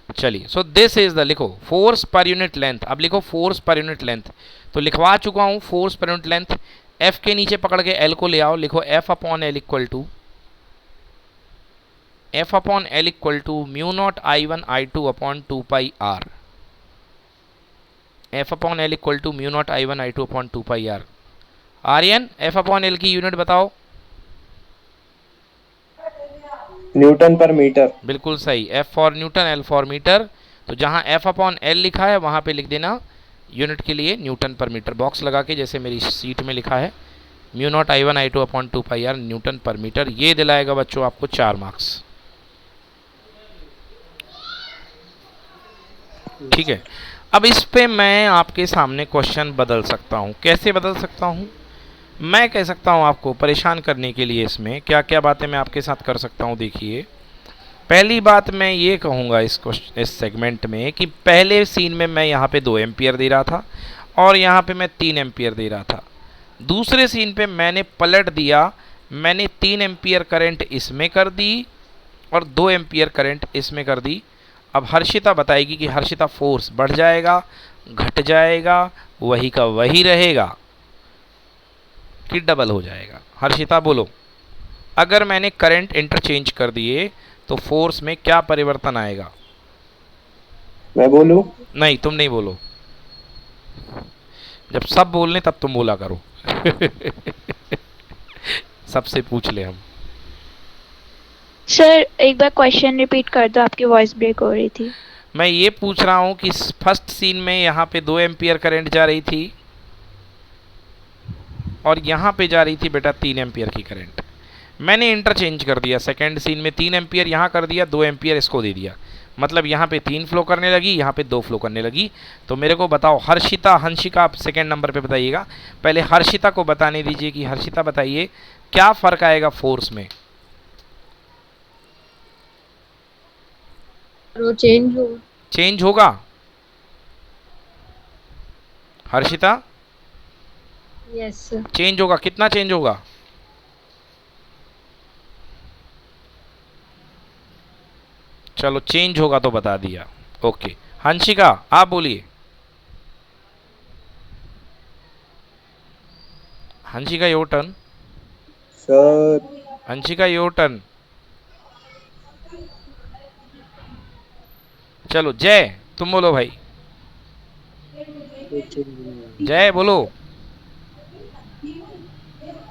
चलिए। सो दिस इज द, लिखो फोर्स पर यूनिट लेंथ। अब लिखो फोर्स पर यूनिट लेंथ, तो लिखवा चुका हूं फोर्स पर यूनिट लेंथ। F के नीचे पकड़ के L को ले आओ, लिखो F upon L equal to F upon L equal to mu naught I1 I2 upon 2 pi R. F upon L equal to mu naught I1 I2 upon 2 pi R. Aryan F upon L की unit बताओ। Newton per metre. बिल्कुल सही, F for newton, L for metre. तो जहां F upon L लिखा है वहां पे लिख देना यूनिट के लिए न्यूटन पर मीटर, बॉक्स लगा के, जैसे मेरी सीट में लिखा है mu naught I1 I2 upon 2 pi R newton per metre. ये दिलाएगा बच्चों आपको 4 मार्क्स। ठीक है, अब इस पे मैं आपके सामने क्वेश्चन बदल सकता हूँ। कैसे बदल सकता हूँ? मैं कह सकता हूँ आपको परेशान करने के लिए इसमें क्या क्या बातें मैं आपके साथ कर सकता हूँ। देखिए, पहली बात मैं ये कहूँगा इस सेगमेंट में कि पहले सीन में मैं यहाँ पे 2 एम्पियर दे रहा था और यहाँ पे मैं 3 एम्पियर दे रहा था। दूसरे सीन पे मैंने पलट दिया, मैंने 3 एम्पियर करंट इसमें कर दी और 2 एम्पियर करंट इसमें कर दी। अब हर्षिता बताएगी कि हर्षिता फोर्स बढ़ जाएगा, घट जाएगा, वही का वही रहेगा कि डबल हो जाएगा। हर्षिता बोलो, अगर मैंने करंट इंटरचेंज कर दिए तो फोर्स में क्या परिवर्तन आएगा? मैं बोलूं? नहीं, तुम नहीं बोलो, जब सब बोलने तब तुम बोला करो। सबसे पूछ ले हम। सर एक बार क्वेश्चन रिपीट कर दो, आपकी वॉइस ब्रेक हो रही थी। मैं ये पूछ रहा हूं कि फर्स्ट सीन में यहाँ पे 2 एम्पियर करंट जा रही थी और यहाँ पे जा रही थी बेटा 3 एम्पियर की करंट। मैंने इंटरचेंज कर दिया, सेकेंड सीन में 3 एम्पियर यहाँ कर दिया, 2 एम्पियर इसको दे दिया, मतलब यहाँ पे 3 फ्लो करने लगी, यहाँ पे 2 फ्लो करने लगी। तो मेरे को बताओ हर्षिता, हंसिका आप सेकेंड नंबर पे बताइएगा, पहले हर्षिता को बताने दीजिए कि हर्षिता बताइए क्या फ़र्क आएगा फोर्स में? वो चेंज होगा हर्षिता? यस चेंज होगा, कितना चेंज होगा? चलो चेंज होगा तो बता दिया, ओके। हंसिका आप बोलिए। Hansika your turn. Sir Hansika your turn. चलो जय तुम बोलो भाई। कोई चेंज नहीं आएगा जय बोलो।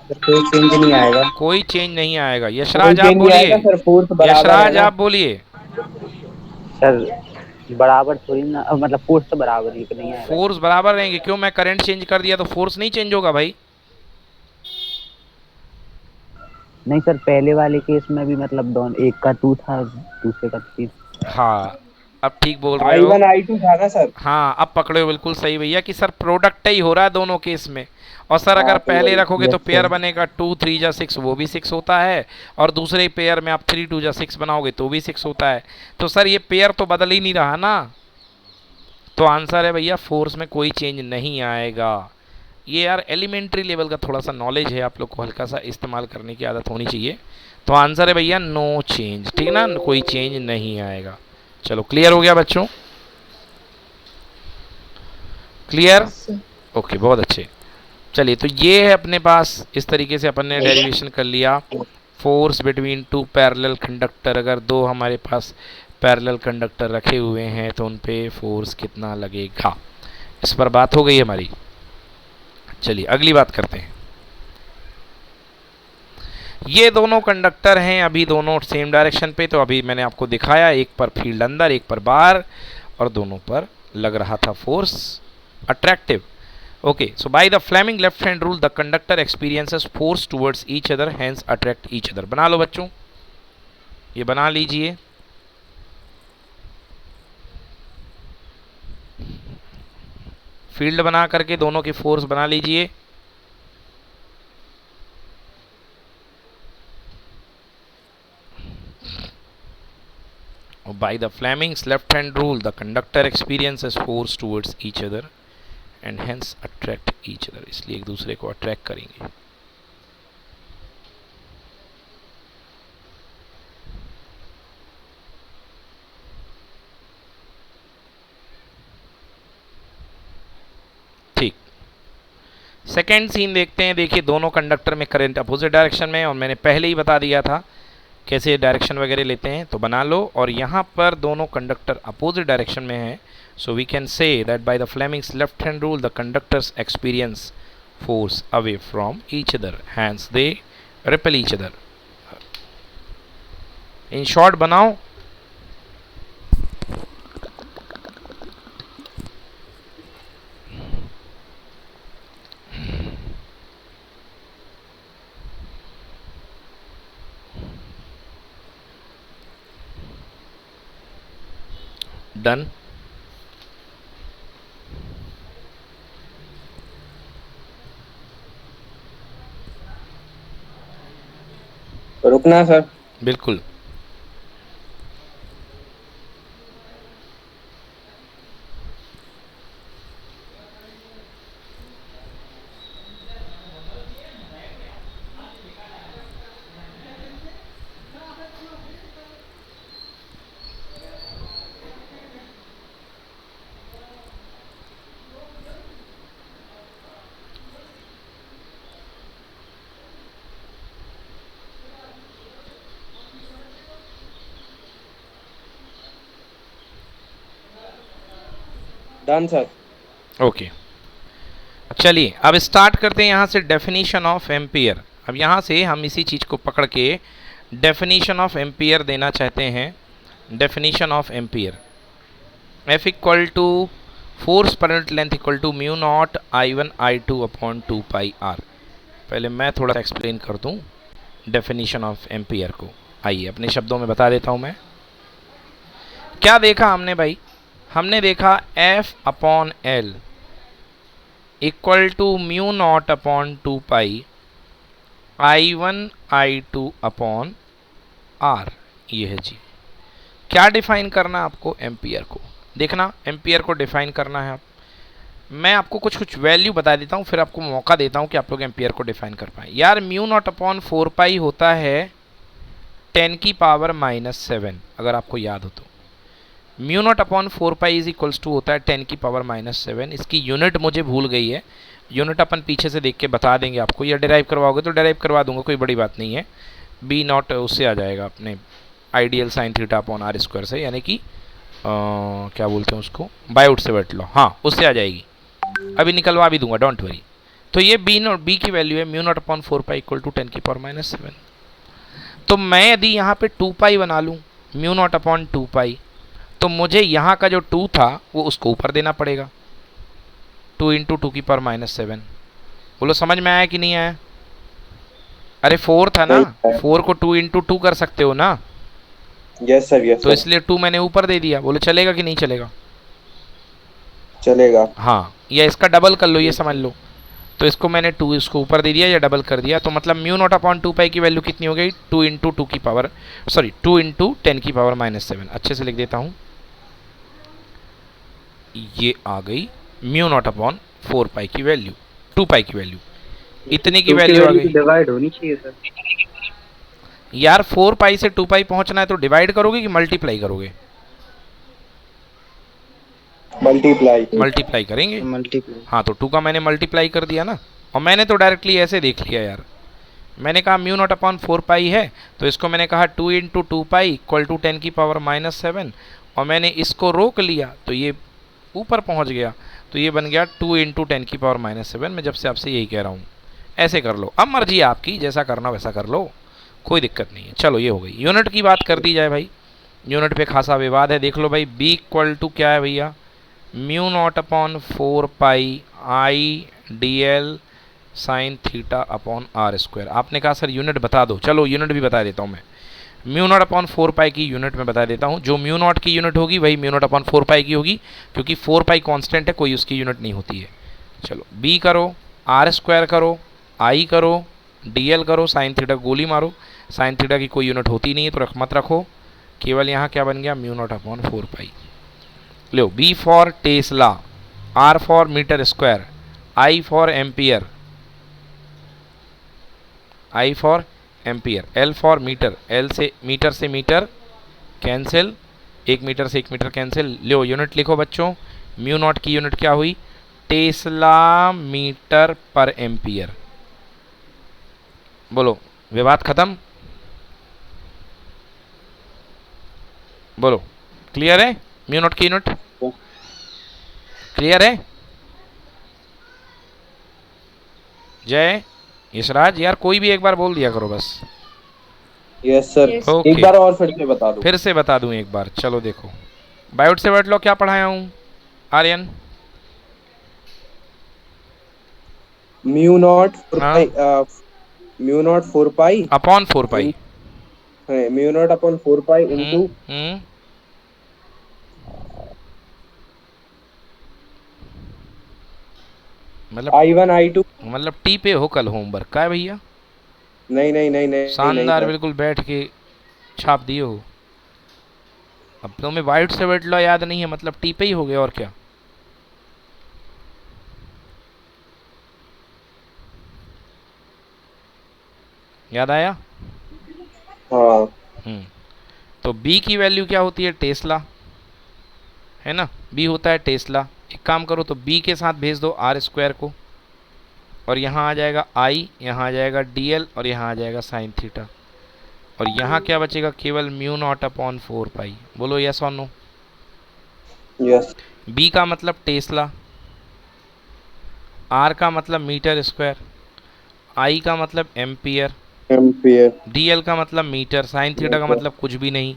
सर, कोई चेंज नहीं आएगा। कोई चेंज नहीं आएगा। कोई यशराज आप चेंज नहीं बोलिए। आएगा सर, फोर्स बराबर है यशराज ना। आप बोलिए। सर बराबर थोड़ी ना, मतलब फोर्स तो बराबर ही नहीं आएगा। फोर्स बराबर रहेंगे, क्यों? मैं करंट चेंज कर दिया तो फोर्स नहीं चेंज होगा भाई। नहीं सर, पहले वाले केस में भी मतलब दोनों, एक का 2 था, दूसरे का 3। हाँ अब ठीक बोल रहे हो। I1 I2 था ना सर। हाँ अब पकड़े हो बिल्कुल सही भैया कि सर प्रोडक्ट ही हो रहा है दोनों केस में। और सर अगर हाँ, तो पहले वही। रखोगे तो Yes, पेयर sir. बनेगा 2 3 जा 6, वो भी 6 होता है, और दूसरे पेयर में आप 3 2 जा 6 बनाओगे तो भी 6 होता है। तो सर ये पेयर तो बदल ही नहीं रहा ना। तो आंसर है भैया फोर्स में कोई चेंज नहीं आएगा। ये यार एलिमेंट्री लेवल का थोड़ा सा नॉलेज है, आप लोग को हल्का सा इस्तेमाल करने की आदत होनी चाहिए। तो आंसर है भैया नो चेंज, ठीक है ना, कोई चेंज नहीं आएगा। चलो क्लियर हो गया बच्चों? क्लियर? ओके बहुत अच्छे। चलिए तो ये है अपने पास, इस तरीके से अपन ने डेरिवेशन कर लिया। फोर्स बिटवीन 2 पैरेलल कंडक्टर, अगर 2 हमारे पास पैरेलल कंडक्टर रखे हुए हैं तो उन पे फोर्स कितना लगेगा, इस पर बात हो गई हमारी। चलिए अगली बात करते हैं। ये दोनों कंडक्टर हैं अभी दोनों सेम डायरेक्शन पे, तो अभी मैंने आपको दिखाया, एक पर फील्ड अंदर एक पर बाहर, और दोनों पर लग रहा था force attractive. Okay, so by the Fleming left hand rule, the conductor experiences force towards each other, hence attract each other. बना लो बच्चों, ये बना लीजिए। फील्ड बना करके दोनों की फोर्स बना लीजिए। By the Fleming's left hand rule, the conductor experiences force towards each other and hence attract each other, इसलिए एक दूसरे को अट्रैक्ट करेंगे। ठीक, सेकेंड सीन देखते हैं। देखिए दोनों कंडक्टर में करंट अपोजिट डायरेक्शन में, और मैंने पहले ही बता दिया था कैसे डायरेक्शन वगैरह लेते हैं, तो बना लो। और यहाँ पर दोनों कंडक्टर अपोजिट डायरेक्शन में हैं, so we can say that by the Fleming's left hand rule, the conductors experience force away from each other, hence they repel each other. In short बनाओ। डन। रुकना सर। बिल्कुल। Done sir. Okay, चलिए अब start करते हैं यहाँ से definition of ampere. अब यहाँ से हम इसी चीज़ को पकड़ के डेफिनेशन ऑफ एम्पियर देना चाहते हैं। Definition of ampere, F equal to force पर unit length equal to mu naught I1 I2 upon 2 pi R. पहले मैं थोड़ा सा एक्सप्लेन कर दूँ डेफिनेशन ऑफ एम्पियर को। आइए अपने शब्दों में बता देता हूँ मैं। क्या देखा हमने भाई? हमने देखा F upon L equal to mu naught upon 2 pi I1 I2 upon R। ये है जी। क्या डिफाइन करना है आपको? एम्पियर को। देखना, एम्पियर को डिफाइन करना है। आप मैं आपको कुछ वैल्यू बता देता हूँ, फिर आपको मौका देता हूँ कि आप लोग एम्पियर को डिफाइन कर पाएँ। यार म्यू नॉट अपॉन 4 पाई होता है 10 की पावर -7, अगर आपको याद हो तो। Mu naught upon 4 pi is equals to होता है 10 की पावर -7। इसकी यूनिट मुझे भूल गई है, यूनिट अपन पीछे से देख के बता देंगे आपको, या डिराइव करवाओगे तो डिराइव करवा दूंगा, कोई बड़ी बात नहीं है। बी नॉट उससे आ जाएगा अपने ideal sine theta upon R square से, यानी कि क्या बोलते हैं उसको, बायोट-सेवर्ट लॉ, हाँ उससे आ जाएगी। अभी निकलवा भी दूंगा, डोंट वरी। तो ये बी की वैल्यू है mu naught upon 4 pi equal to 10 की पावर -7। तो मैं यदि यहाँ पे 2 पाई बना लूँ म्यू नॉट अपॉन 2 पाई, तो मुझे यहाँ का जो 2 था वो उसको ऊपर देना पड़ेगा, 2 इंटू 2 की पावर -7। बोलो समझ में आया कि नहीं आया? अरे 4 था ना, 4 को 2 इंटू 2 कर सकते हो ना। यस सर, यस तो सर। इसलिए 2 मैंने ऊपर दे दिया। बोलो चलेगा कि नहीं चलेगा? चलेगा। हाँ, या इसका डबल कर लो, ये समझ लो। तो इसको मैंने 2 इसको ऊपर दे दिया या डबल कर दिया, तो मतलब म्यू नॉट अपॉन 2 पाई की वैल्यू कितनी हो गई? 2 इंटू 2 की पावर, सॉरी 2 इंटू 10 की पावर -7। अच्छे से लिख देता हूँ, ये आ गई म्यू नॉट अपॉन 4 पाई की वैल्यू, 2 पाई की वैल्यू, इतनी की वैल्यू आ गई। डिवाइड होनी चाहिए सर। यार 4 पाई से 2 पाई पहुंचना है तो डिवाइड करोगे कि मल्टीप्लाई करोगे? मल्टीप्लाई करेंगे। मल्टीप्लाई। हाँ, तो 2 का मैंने मल्टीप्लाई कर दिया ना, और मैंने तो डायरेक्टली ऐसे देख लिया यार। मैंने कहा म्यू नॉट अपॉन 4 पाई है, तो इसको मैंने कहा 2 इंटू 2 पाई इक्वल टू 10 की पावर -7, और मैंने इसको रोक लिया तो ये ऊपर पहुंच गया, तो ये बन गया 2 इंटू 10 की पावर -7। मैं जब से आपसे यही कह रहा हूँ, ऐसे कर लो। अब मर्जी आपकी, जैसा करना वैसा कर लो, कोई दिक्कत नहीं है। चलो ये हो गई। यूनिट की बात कर दी जाए भाई, यूनिट पे खासा विवाद है। देख लो भाई, बी इक्वल टू क्या है भैया? Mu naught upon 4 pi I/dl sine theta upon R square. आपने कहा सर यूनिट बता दो, चलो यूनिट भी बता देता हूँ मैं। म्यू नॉट अपॉन 4 पाई की यूनिट में बता देता हूँ। जो म्यू नॉट की यूनिट होगी वही म्यू नॉट अपॉन 4 पाई की होगी, क्योंकि 4 पाई कांस्टेंट है, कोई उसकी यूनिट नहीं होती है। चलो बी करो, आर स्क्वायर करो, आई करो, dl करो, साइन थीटा गोली मारो। साइन थीटा की कोई यूनिट होती नहीं है तो मत रखो, केवल यहाँ क्या बन गया? Mu naught upon 4 pi. लो, B for tesla, R for metre square, I for ampere, I for ampere, L for metre, L से मीटर कैंसिल, 1 मीटर से 1 मीटर कैंसिल। लो यूनिट लिखो बच्चों, म्यू नॉट की यूनिट क्या हुई? टेस्ला मीटर पर ampere. बोलो विवाद खत्म? बोलो क्लियर है? म्यू नॉट की यूनिट क्लियर है? जय यशराज, यार कोई भी एक बार बोल दिया करो बस। Yes sir. Yes. ओके, एक बार और फिर से बता दो। फिर से बता दूं एक बार। चलो देखो, बायोट-सेवर्ट लॉ क्या पढ़ाया हूं आर्यन? म्यू नॉट 4 हाँ। Pi, mu naught 4 pi upon 4 pi. Mu naught upon 4 pi into मतलब I1 I2। मतलब टी पे हो कल होमवर्क का है भैया? नहीं शानदार, सर। बिल्कुल बैठ के छाप दिए हो। अब तुम्हें बायोट-सेवर्ट लॉ याद नहीं है, मतलब टी पे ही हो गया और क्या? याद आया? हाँ। तो बी की वैल्यू क्या होती है? टेस्ला, है ना? बी होता है टेस्ला। एक काम करो, तो बी के साथ भेज दो आर स्क्वायर को, और यहाँ आ जाएगा आई, यहाँ आ जाएगा dl, और यहाँ आ जाएगा साइन थीटा, और यहाँ क्या बचेगा? केवल म्यू नॉट अपॉन 4 पाई। बोलो यस और नो? यस बी का मतलब टेस्ला, आर का मतलब मीटर स्क्वायर, आई का मतलब एम्पियर, एम्पियर डीएल का मतलब मीटर, साइन थीटा का मतलब कुछ भी नहीं,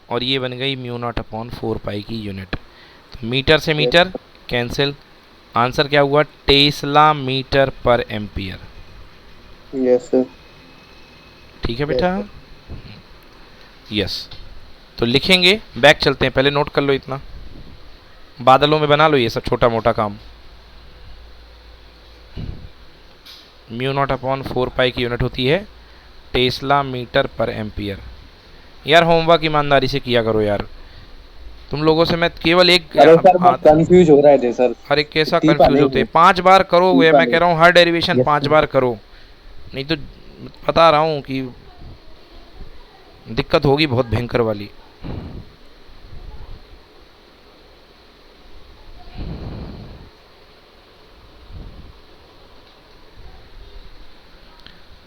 और ये बन गई म्यू नॉट अपॉन 4 पाई की यूनिट। तो मीटर से मीटर कैंसिल, आंसर क्या हुआ? टेस्ला मीटर पर एम्पियर। यस सर ठीक है बेटा, यस। तो लिखेंगे, बैक चलते हैं, पहले नोट कर लो इतना, बादलों में बना लो ये सब छोटा मोटा काम। म्यू नॉट अपॉन 4 पाई की यूनिट होती है टेस्ला मीटर पर एम्पियर। यार होमवर्क ईमानदारी से किया करो यार, तुम लोगों से मैं केवल एक अरे सर बहुत कंफ्यूज हो रहे थे सर। अरे कैसा इतनी कंफ्यूज नहीं होते हैं, हूँ। 5 बार करो, इतनी वे मैं नहीं। कह रहा हूँ हर डेरिवेशन Yes, 5 sir. बार करो, नहीं तो बता रहा हूँ कि दिक्कत होगी बहुत भयंकर वाली।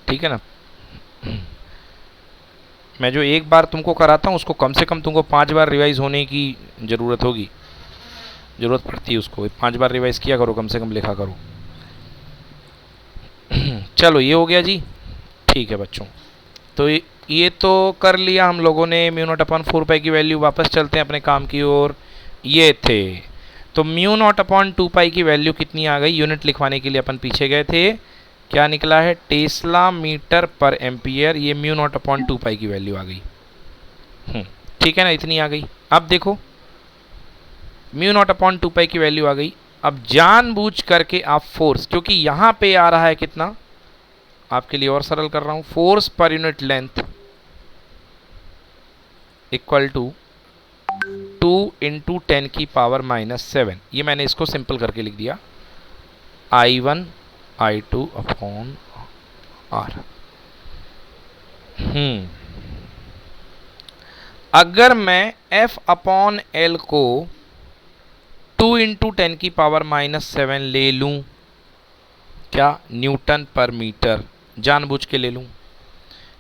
ठीक है ना, मैं जो एक बार तुमको कराता हूँ उसको कम से कम तुमको 5 बार रिवाइज होने की ज़रूरत होगी, ज़रूरत पड़ती है उसको, 5 बार रिवाइज किया करो, कम से कम लिखा करो। चलो ये हो गया जी, ठीक है बच्चों। तो ये तो कर लिया हम लोगों ने म्यू नॉट अपॉन 4 पाई की वैल्यू। वापस चलते हैं अपने काम की ओर। ये थे तो म्यू नॉट अपॉन 2 पाई की वैल्यू कितनी आ गई, यूनिट लिखवाने के लिए अपन पीछे गए थे, क्या निकला है? टेस्ला मीटर पर एम्पियर। ये म्यू नॉट अपॉन 2 पाई की वैल्यू आ गई। ठीक है ना, इतनी आ गई। अब देखो म्यू नॉट अपॉन 2 पाई की वैल्यू आ गई। अब जानबूझ करके आप फोर्स, क्योंकि यहाँ पे आ रहा है कितना, आपके लिए और सरल कर रहा हूँ, फोर्स पर unit length equal to 2 into 10 की पावर -7। ये मैंने इसको सिंपल करके लिख दिया, I1 I2 अपॉन R। अगर मैं F अपॉन L को 2 इंटू 10 की पावर -7 ले लूं, क्या? न्यूटन पर मीटर, जानबूझ के ले लूं,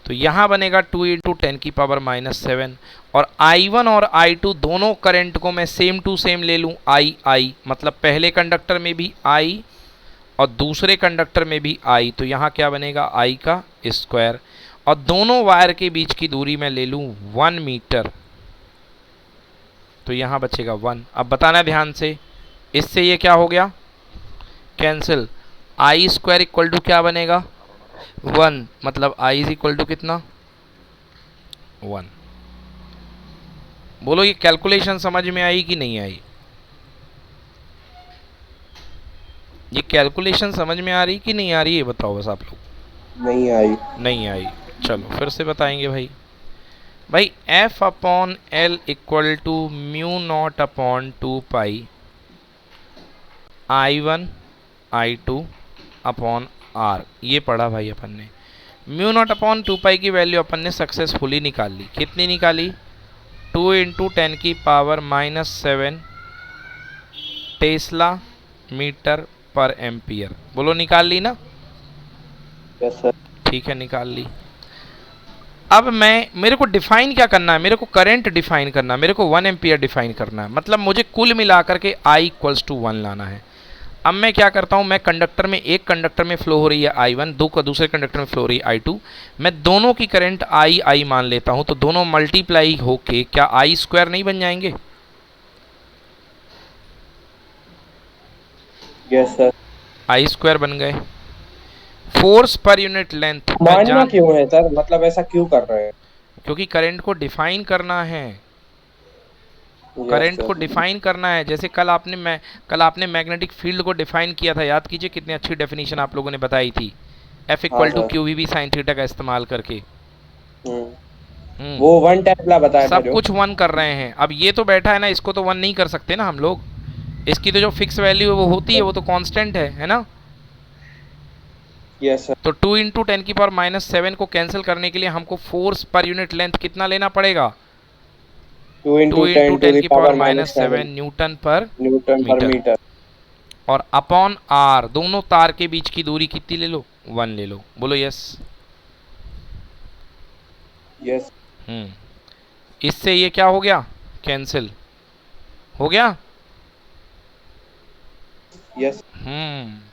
तो यहां बनेगा 2 इंटू 10 की पावर -7। और I1 और I2 दोनों करंट को मैं सेम टू सेम ले लूं, I मतलब पहले कंडक्टर में भी I और दूसरे कंडक्टर में भी I, तो यहाँ क्या बनेगा? I का स्क्वायर। और दोनों वायर के बीच की दूरी मैं ले लूं 1 मीटर, तो यहाँ बचेगा 1। अब बताना ध्यान से, इससे ये क्या हो गया? Cancel. I square equal to क्या बनेगा? 1, मतलब I इज इक्वल टू कितना? 1। बोलो ये कैलकुलेशन समझ में आई कि नहीं आई? ये कैलकुलेशन समझ में आ रही कि नहीं आ रही, ये बताओ बस आप लोग। नहीं आई। नहीं आई, चलो फिर से बताएंगे भाई F upon L equal to mu naught upon 2 pi I1 I2 upon R। ये पढ़ा भाई अपन ने। म्यू नॉट अपॉन 2 पाई की वैल्यू अपन ने सक्सेसफुली निकाल ली। कितनी निकाली? 2 इंटू 10 की पावर -7 टेस्ला मीटर पर एम्पियर। बोलो निकाल ली ना? Yes sir. ठीक है, निकाल ली। अब मेरे को डिफाइन क्या करना है? मेरे को करंट डिफाइन करना है, मेरे को 1 एम्पियर डिफाइन करना है, मतलब मुझे कुल मिला करके I इक्वल्स टू 1 लाना है। अब मैं क्या करता हूँ, मैं कंडक्टर में, एक कंडक्टर में फ्लो हो रही है I1, दूसरे कंडक्टर में फ्लो हो रही है I2, मैं दोनों की करंट I मान लेता हूँ, तो दोनों मल्टीप्लाई होके क्या I स्क्वायर नहीं बन जाएंगे? Yes sir. I स्क्वायर बन गए। फोर्स पर यूनिट लेंथ मानना क्यों है सर, मतलब ऐसा क्यों कर रहे हैं? क्योंकि करंट को डिफाइन करना है, करंट को डिफाइन करना है। जैसे कल आपने मैग्नेटिक फील्ड को डिफाइन किया था, याद कीजिए कितनी अच्छी डेफिनेशन आप लोगों ने बताई थी, F equal to Q V sine theta का इस्तेमाल करके। वो 1 टेस्ला बताया था सब जो। कुछ 1 कर रहे हैं। अब ये तो बैठा है ना, इसको तो 1 नहीं कर सकते ना हम लोग, इसकी तो जो फिक्स वैल्यू है वो होती है, वो तो कांस्टेंट है ना? Yes sir. तो 2 इंटू 10 की पावर -7 को कैंसिल करने के लिए हमको फोर्स पर यूनिट लेंथ कितना लेना पड़ेगा? 2 इंटू 10 की पावर -7 न्यूटन पर मीटर। और अपॉन R, दोनों तार के बीच की दूरी कितनी ले लो? 1 ले लो। बोलो यस। यस। इससे ये क्या हो गया? कैंसिल हो गया। यस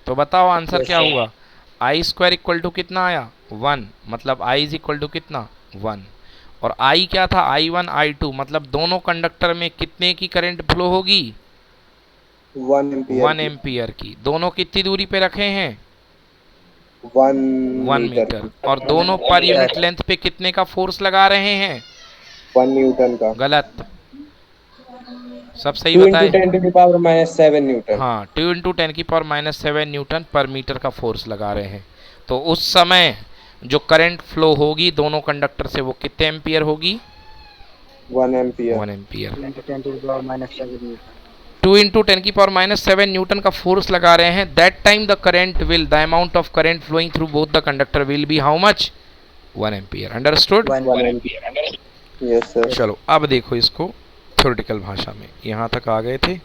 तो बताओ आंसर Yes, क्या sir. हुआ? आई स्क्वायर इक्वल टू कितना आया? 1, मतलब आई इज इक्वल टू कितना? 1। और आई क्या था? I1 I2, मतलब दोनों कंडक्टर में कितने की करंट फ्लो होगी? 1 एम्पियर 1 एम्पियर की। दोनों कितनी दूरी पे रखे हैं? 1 1 मीटर मीटर। और दोनों पर यूनिट लेंथ पे कितने का फोर्स लगा रहे हैं? 1 न्यूटन का। गलत। सब सही 2 बताए। into 10 to the power minus 7 Newton. हाँ, 2 इंटू 10 की power minus 7 newton per metre का फोर्स लगा रहे हैं। तो उस समय जो करंट फ्लो होगी दोनों कंडक्टर से वो कितने एम्पियर होगी? 1 ampere. 1 ampere. 10 to the power minus 7 Newton. 2 into 10 की पावर माइनस 7 न्यूटन का फोर्स लगा रहे हैं। That time the current will, the amount of current flowing through both the conductor will be how much? 1 ampere. Understood? 1 ampere. Yes sir. चलो अब देखो इसको theoretical भाषा में। यहाँ तक आ गए थे।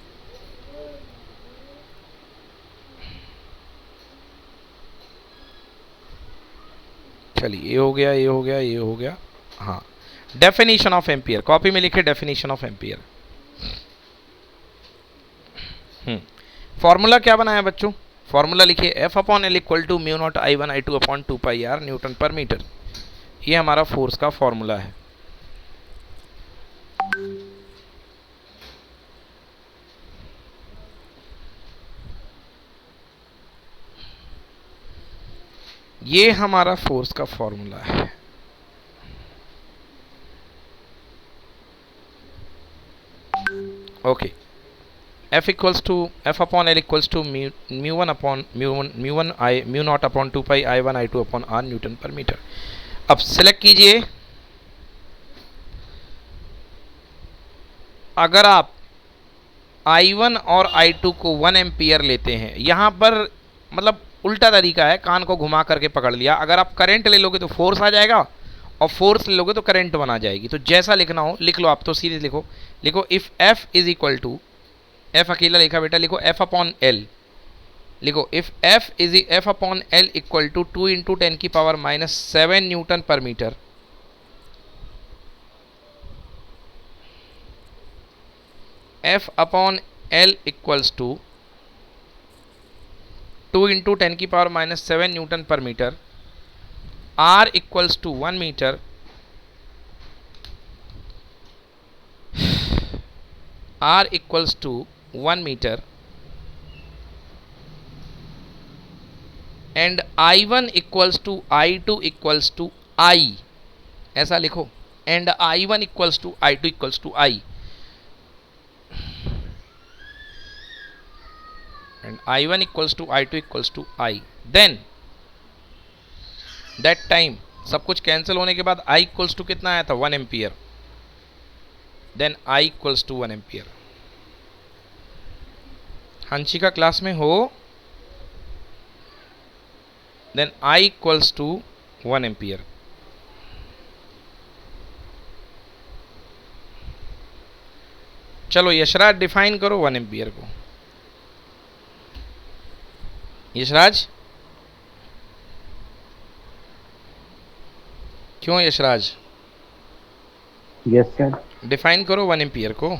चलिए, ये हो गया, ये हो गया, ये हो गया। हाँ, डेफिनेशन ऑफ एम्पियर कॉपी में लिखे, डेफिनेशन ऑफ एम्पियर। फॉर्मूला क्या बनाया बच्चों? फॉर्मूला लिखिए, F upon L equal to mu naught I1 I2 upon 2 pi R newton per metre. ये हमारा फोर्स का फॉर्मूला है। ये हमारा फोर्स का फॉर्मूला है। Okay, F equals to F upon L equals to mu one upon mu naught upon 2 pi I1 I2 upon R newton per metre. अब select कीजिए, अगर आप I1 और I2 को 1 एम्पियर लेते हैं, यहाँ पर मतलब उल्टा तरीका है, कान को घुमा करके पकड़ लिया। अगर आप करंट ले लोगे तो फोर्स आ जाएगा, और फोर्स ले लोगे तो करंट बना जाएगी। तो जैसा लिखना हो लिख लो आप, तो सीधे लिखो। लिखो if F is equal to, F अकेला लिखा बेटा, लिखो F अपॉन L। लिखो if F upon L equal to 2 into 10 की power minus 7 newton per metre. F upon L equals to 2 into 10 की power minus 7 newton per metre. R equals to 1 metre. R equals to 1 metre and I1 equals to I2 equals to I। ऐसा लिखो, and I1 equals to I2 equals to I, and I1 equals to I2 equals to I, then that time सब कुछ cancel होने के बाद I equals to कितना आया था? 1 ampere. then I equals to 1 ampere. Hansika class में हो? then I equals to 1 ampere. चलो यशराज डिफाइन करो 1 एम्पियर को। यशराज, क्यों यशराज? Yes sir. डिफाइन करो 1 एम्पियर को।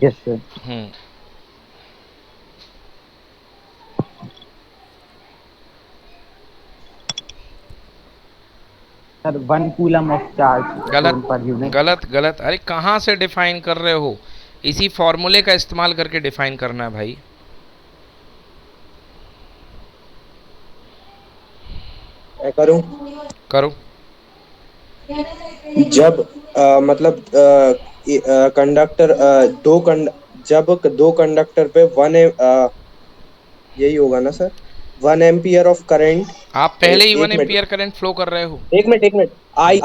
Yes sir. Sir 1 coulomb of charge गलत पर यूनिट। गलत गलत। अरे कहाँ से डिफाइन कर रहे हो? इसी फॉर्मूले का इस्तेमाल करके डिफाइन करना है भाई। करूं? करो। जब मतलब कंडक्टर जब दो कंडक्टर पे यही होगा ना सर, 1 एम्पियर ऑफ करंट। आप पहले ही 1 एम्पियर करंट फ्लो कर रहे हो। एक minute I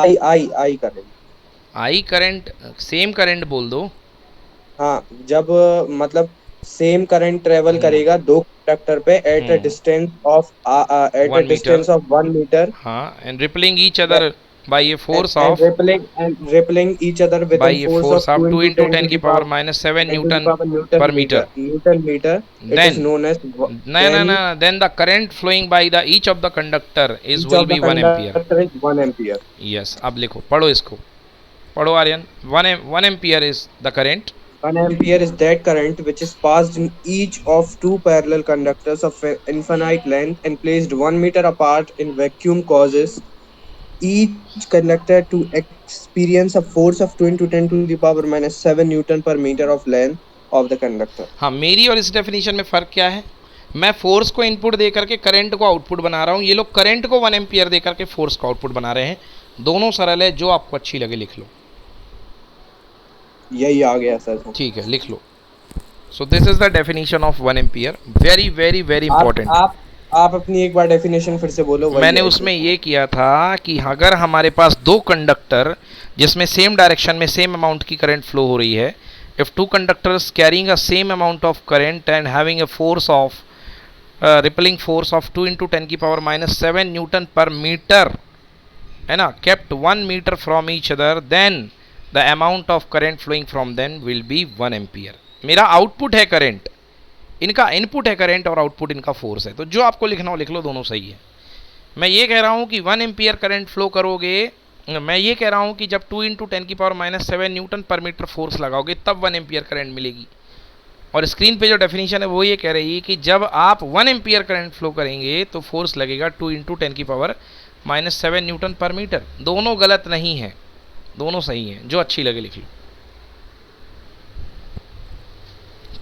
current. I current, same current बोल दो। हाँ, जब मतलब सेम करंट ट्रेवल करेगा दो कंडक्टर पे at a distance of 1 metre. हाँ, and repelling each other by a force of repelling each other with by a a force force of of 2 into 10 की power minus 7 Newton per meter. It is known as then the current flowing by the each of the conductor is will be 1 ampere. 1 ampere. Yes, अब लिखो, पढ़ो इसको, पढ़ो Aryan. 1 ampere is the current 1 ampere is that current which is passed in each of two parallel conductors of infinite length and placed 1 meter apart in vacuum causes each conductor to experience a force of 2 into 10 to the power minus 7 Newton per meter of length of the conductor. हाँ, मेरी और इस definition में फ़र्क क्या है? मैं force को इनपुट दे करके करंट को आउटपुट बना रहा हूँ, ये लोग करंट को 1 एम्पियर दे करके फोर्स को आउटपुट बना रहे हैं। दोनों सरल है, जो आपको अच्छी लगे लिख लो। यही आ गया सर। ठीक है, लिख लो। So this is the definition of 1 ampere. Very very very important. आप अपनी एक बार डेफिनेशन फिर से बोलो। मैंने उसमें ये किया था कि अगर हमारे पास दो कंडक्टर जिसमें सेम डायरेक्शन में सेम अमाउंट की करंट फ्लो हो रही है, if two conductors carrying a same amount of current and having a force of rippling force of 2 into 10 की power minus 7 newton per metre, है ना, kept 1 meter from each other, then the amount of current flowing from them will be 1 ampere। मेरा output है current, इनका input है current और output इनका force है। तो जो आपको लिखना हो लिख लो, दोनों सही है। मैं ये कह रहा हूँ कि 1 एम्पियर करंट फ्लो करोगे, मैं ये कह रहा हूँ कि जब 2 into 10 की power minus 7 newton per metre force लगाओगे तब 1 एम्पियर करंट मिलेगी। और स्क्रीन पे जो डेफिनेशन है वो ये कह रही है कि जब आप 1 एम्पियर करंट फ्लो करेंगे तो फोर्स लगेगा 2 into 10 की power minus 7 newton per metre. दोनों गलत नहीं है, दोनों सही हैं, जो अच्छी लगे लिख लो।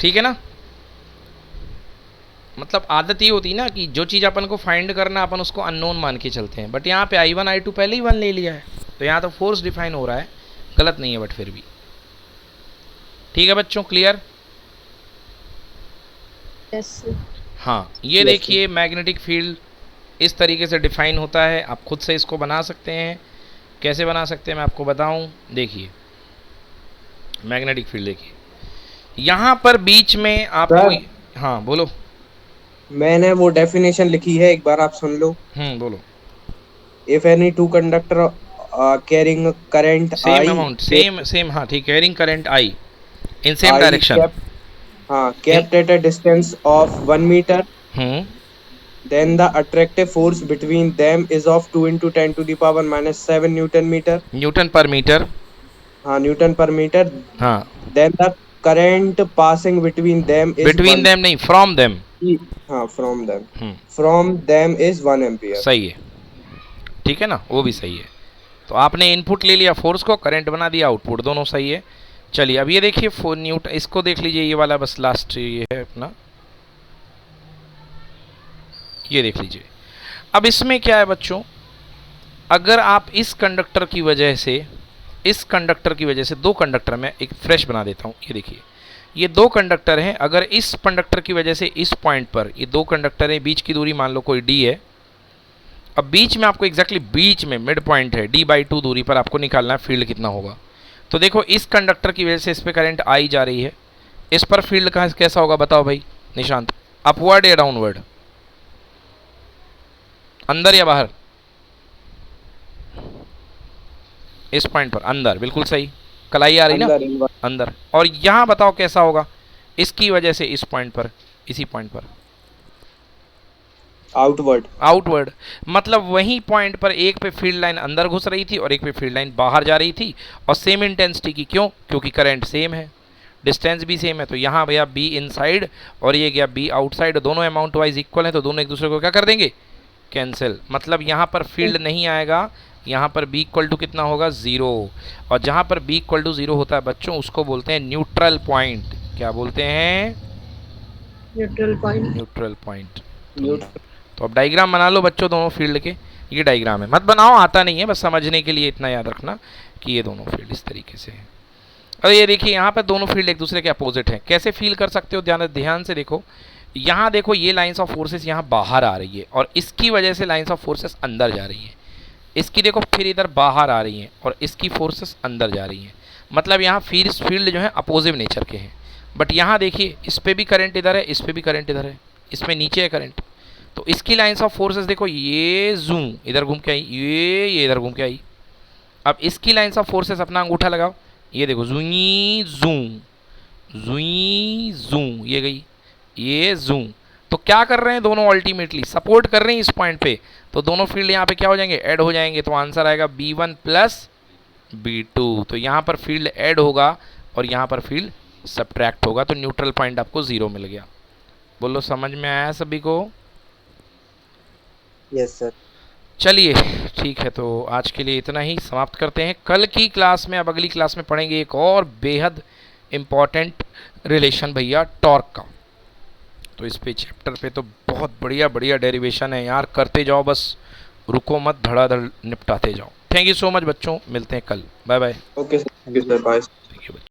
ठीक है ना? मतलब आदत ये होती है ना कि जो चीज़ अपन को फाइंड करना अपन उसको अननोन मान के चलते हैं, बट यहाँ पे I1 I2 पहले ही 1 ले लिया है, तो यहाँ तो फोर्स डिफाइन हो रहा है, गलत नहीं है बट फिर भी। ठीक है बच्चों, क्लियर? यस। हाँ, ये देखिए मैग्नेटिक फील्ड इस तरीके से डिफाइन होता है। आप खुद से इसको बना सकते हैं। कैसे बना सकते हैं मैं आपको बताऊं। देखिए मैग्नेटिक फील्ड, देखिए यहाँ पर बीच में आपको, हाँ बोलो। मैंने वो डेफिनेशन लिखी है, एक बार आप सुन लो। बोलो। If any two conductor carrying current same amount, same हाँ ठीक, carrying current I in same direction, हाँ, kept at a distance of 1 meter, then the attractive force between them is of 2 into 10 to the power minus 7 Newton meter। Newton per metre, हाँ, Newton per metre. हाँ, then the current passing between them is between them नहीं, from them, हाँ, from them is 1 ampere। सही है, ठीक है ना, वो भी सही है। तो आपने इनपुट ले लिया फोर्स को, करंट बना दिया, आउटपुट, दोनों सही है। चलिए अब ये देखिए 4 न्यूटन, इसको देख लीजिए, ये वाला बस लास्ट ये है अपना, ये देख लीजिए। अब इसमें क्या है बच्चों, अगर आप इस कंडक्टर की वजह से, इस कंडक्टर की वजह से दो कंडक्टर, मैं एक फ्रेश बना देता हूँ, ये देखिए ये दो कंडक्टर हैं। अगर इस कंडक्टर की वजह से इस पॉइंट पर, ये दो कंडक्टर हैं, बीच की दूरी मान लो कोई d है। अब बीच में आपको एग्जैक्टली बीच में मिड पॉइंट है, d/2 दूरी पर आपको निकालना है फील्ड कितना होगा। तो देखो इस कंडक्टर की वजह से इस पर करंट I जा रही है, इस पर फील्ड का कैसा होगा बताओ भाई निशांत, अपवर्ड या डाउनवर्ड, अंदर या बाहर? इस पॉइंट पर अंदर, बिल्कुल सही, कलाई आ रही ना, अंदर। और यहां बताओ कैसा होगा, इसकी वजह से इस पॉइंट पर, इसी पॉइंट पर आउटवर्ड। मतलब वही पॉइंट पर एक पे फील्ड लाइन अंदर घुस रही थी और एक पे फील्ड लाइन बाहर जा रही थी, और सेम इंटेंसिटी की। क्यों? क्योंकि करंट सेम है, डिस्टेंस भी सेम है। तो यहाँ भैया बी इनसाइड और ये गया बी आउटसाइड, दोनों अमाउंट वाइज इक्वल है, तो दोनों एक दूसरे को क्या कर देंगे, कैंसिल। मतलब यहाँ पर फील्ड नहीं आएगा, यहाँ पर b इक्वल टू कितना होगा, 0। और जहाँ पर b इक्वल टू 0 होता है बच्चों, उसको बोलते हैं न्यूट्रल पॉइंट। क्या बोलते हैं? Neutral point. तो अब डायग्राम बना लो बच्चों दोनों फील्ड के, ये डायग्राम है, मत बनाओ, आता नहीं है, बस समझने के लिए इतना याद रखना कि ये दोनों फील्ड इस तरीके से है। और ये देखिए यहाँ पर दोनों फील्ड एक दूसरे के अपोजिट हैं। कैसे फील कर सकते हो, ध्यान से देखो। यहाँ देखो ये लाइंस ऑफ फोर्सेस यहाँ बाहर आ रही है और इसकी वजह से लाइंस ऑफ फोर्सेस अंदर जा रही है। इसकी देखो फिर इधर बाहर आ रही हैं और इसकी फोर्सेस अंदर जा रही हैं। मतलब यहाँ फील्ड जो है अपोजिव नेचर के हैं। बट यहाँ देखिए इस पर भी करंट इधर है, इस पर भी करंट इधर है, इसमें नीचे है करंट। तो इसकी लाइंस ऑफ फोर्सेस देखो, ये जूम इधर घूम के आई, ये इधर घूम के आई। अब इसकी लाइंस ऑफ फोर्सेस, अपना अंगूठा लगाओ, ये देखो जूई जूम, ये गई, ये जूम। तो क्या कर रहे हैं दोनों, अल्टीमेटली सपोर्ट कर रहे हैं इस पॉइंट पे। तो दोनों फील्ड यहाँ पे क्या हो जाएंगे, ऐड हो जाएंगे। तो आंसर आएगा B1 प्लस B2। तो यहाँ पर फील्ड ऐड होगा और यहाँ पर फील्ड सब्ट्रैक्ट होगा तो न्यूट्रल पॉइंट आपको 0 मिल गया। बोलो समझ में आया सभी को? Yes, sir. चलिए ठीक है, तो आज के लिए इतना ही, समाप्त करते हैं। कल की क्लास में, अब अगली क्लास में पढ़ेंगे एक और बेहद इम्पॉर्टेंट रिलेशन भैया, टॉर्क का। तो इस पे चैप्टर पे तो बहुत बढ़िया बढ़िया डेरिवेशन है यार, करते जाओ बस, रुको मत, धड़ाधड़ निपटाते जाओ। थैंक यू सो मच बच्चों, मिलते हैं कल, bye bye. Okay, sir. Thank you, sir. Bye.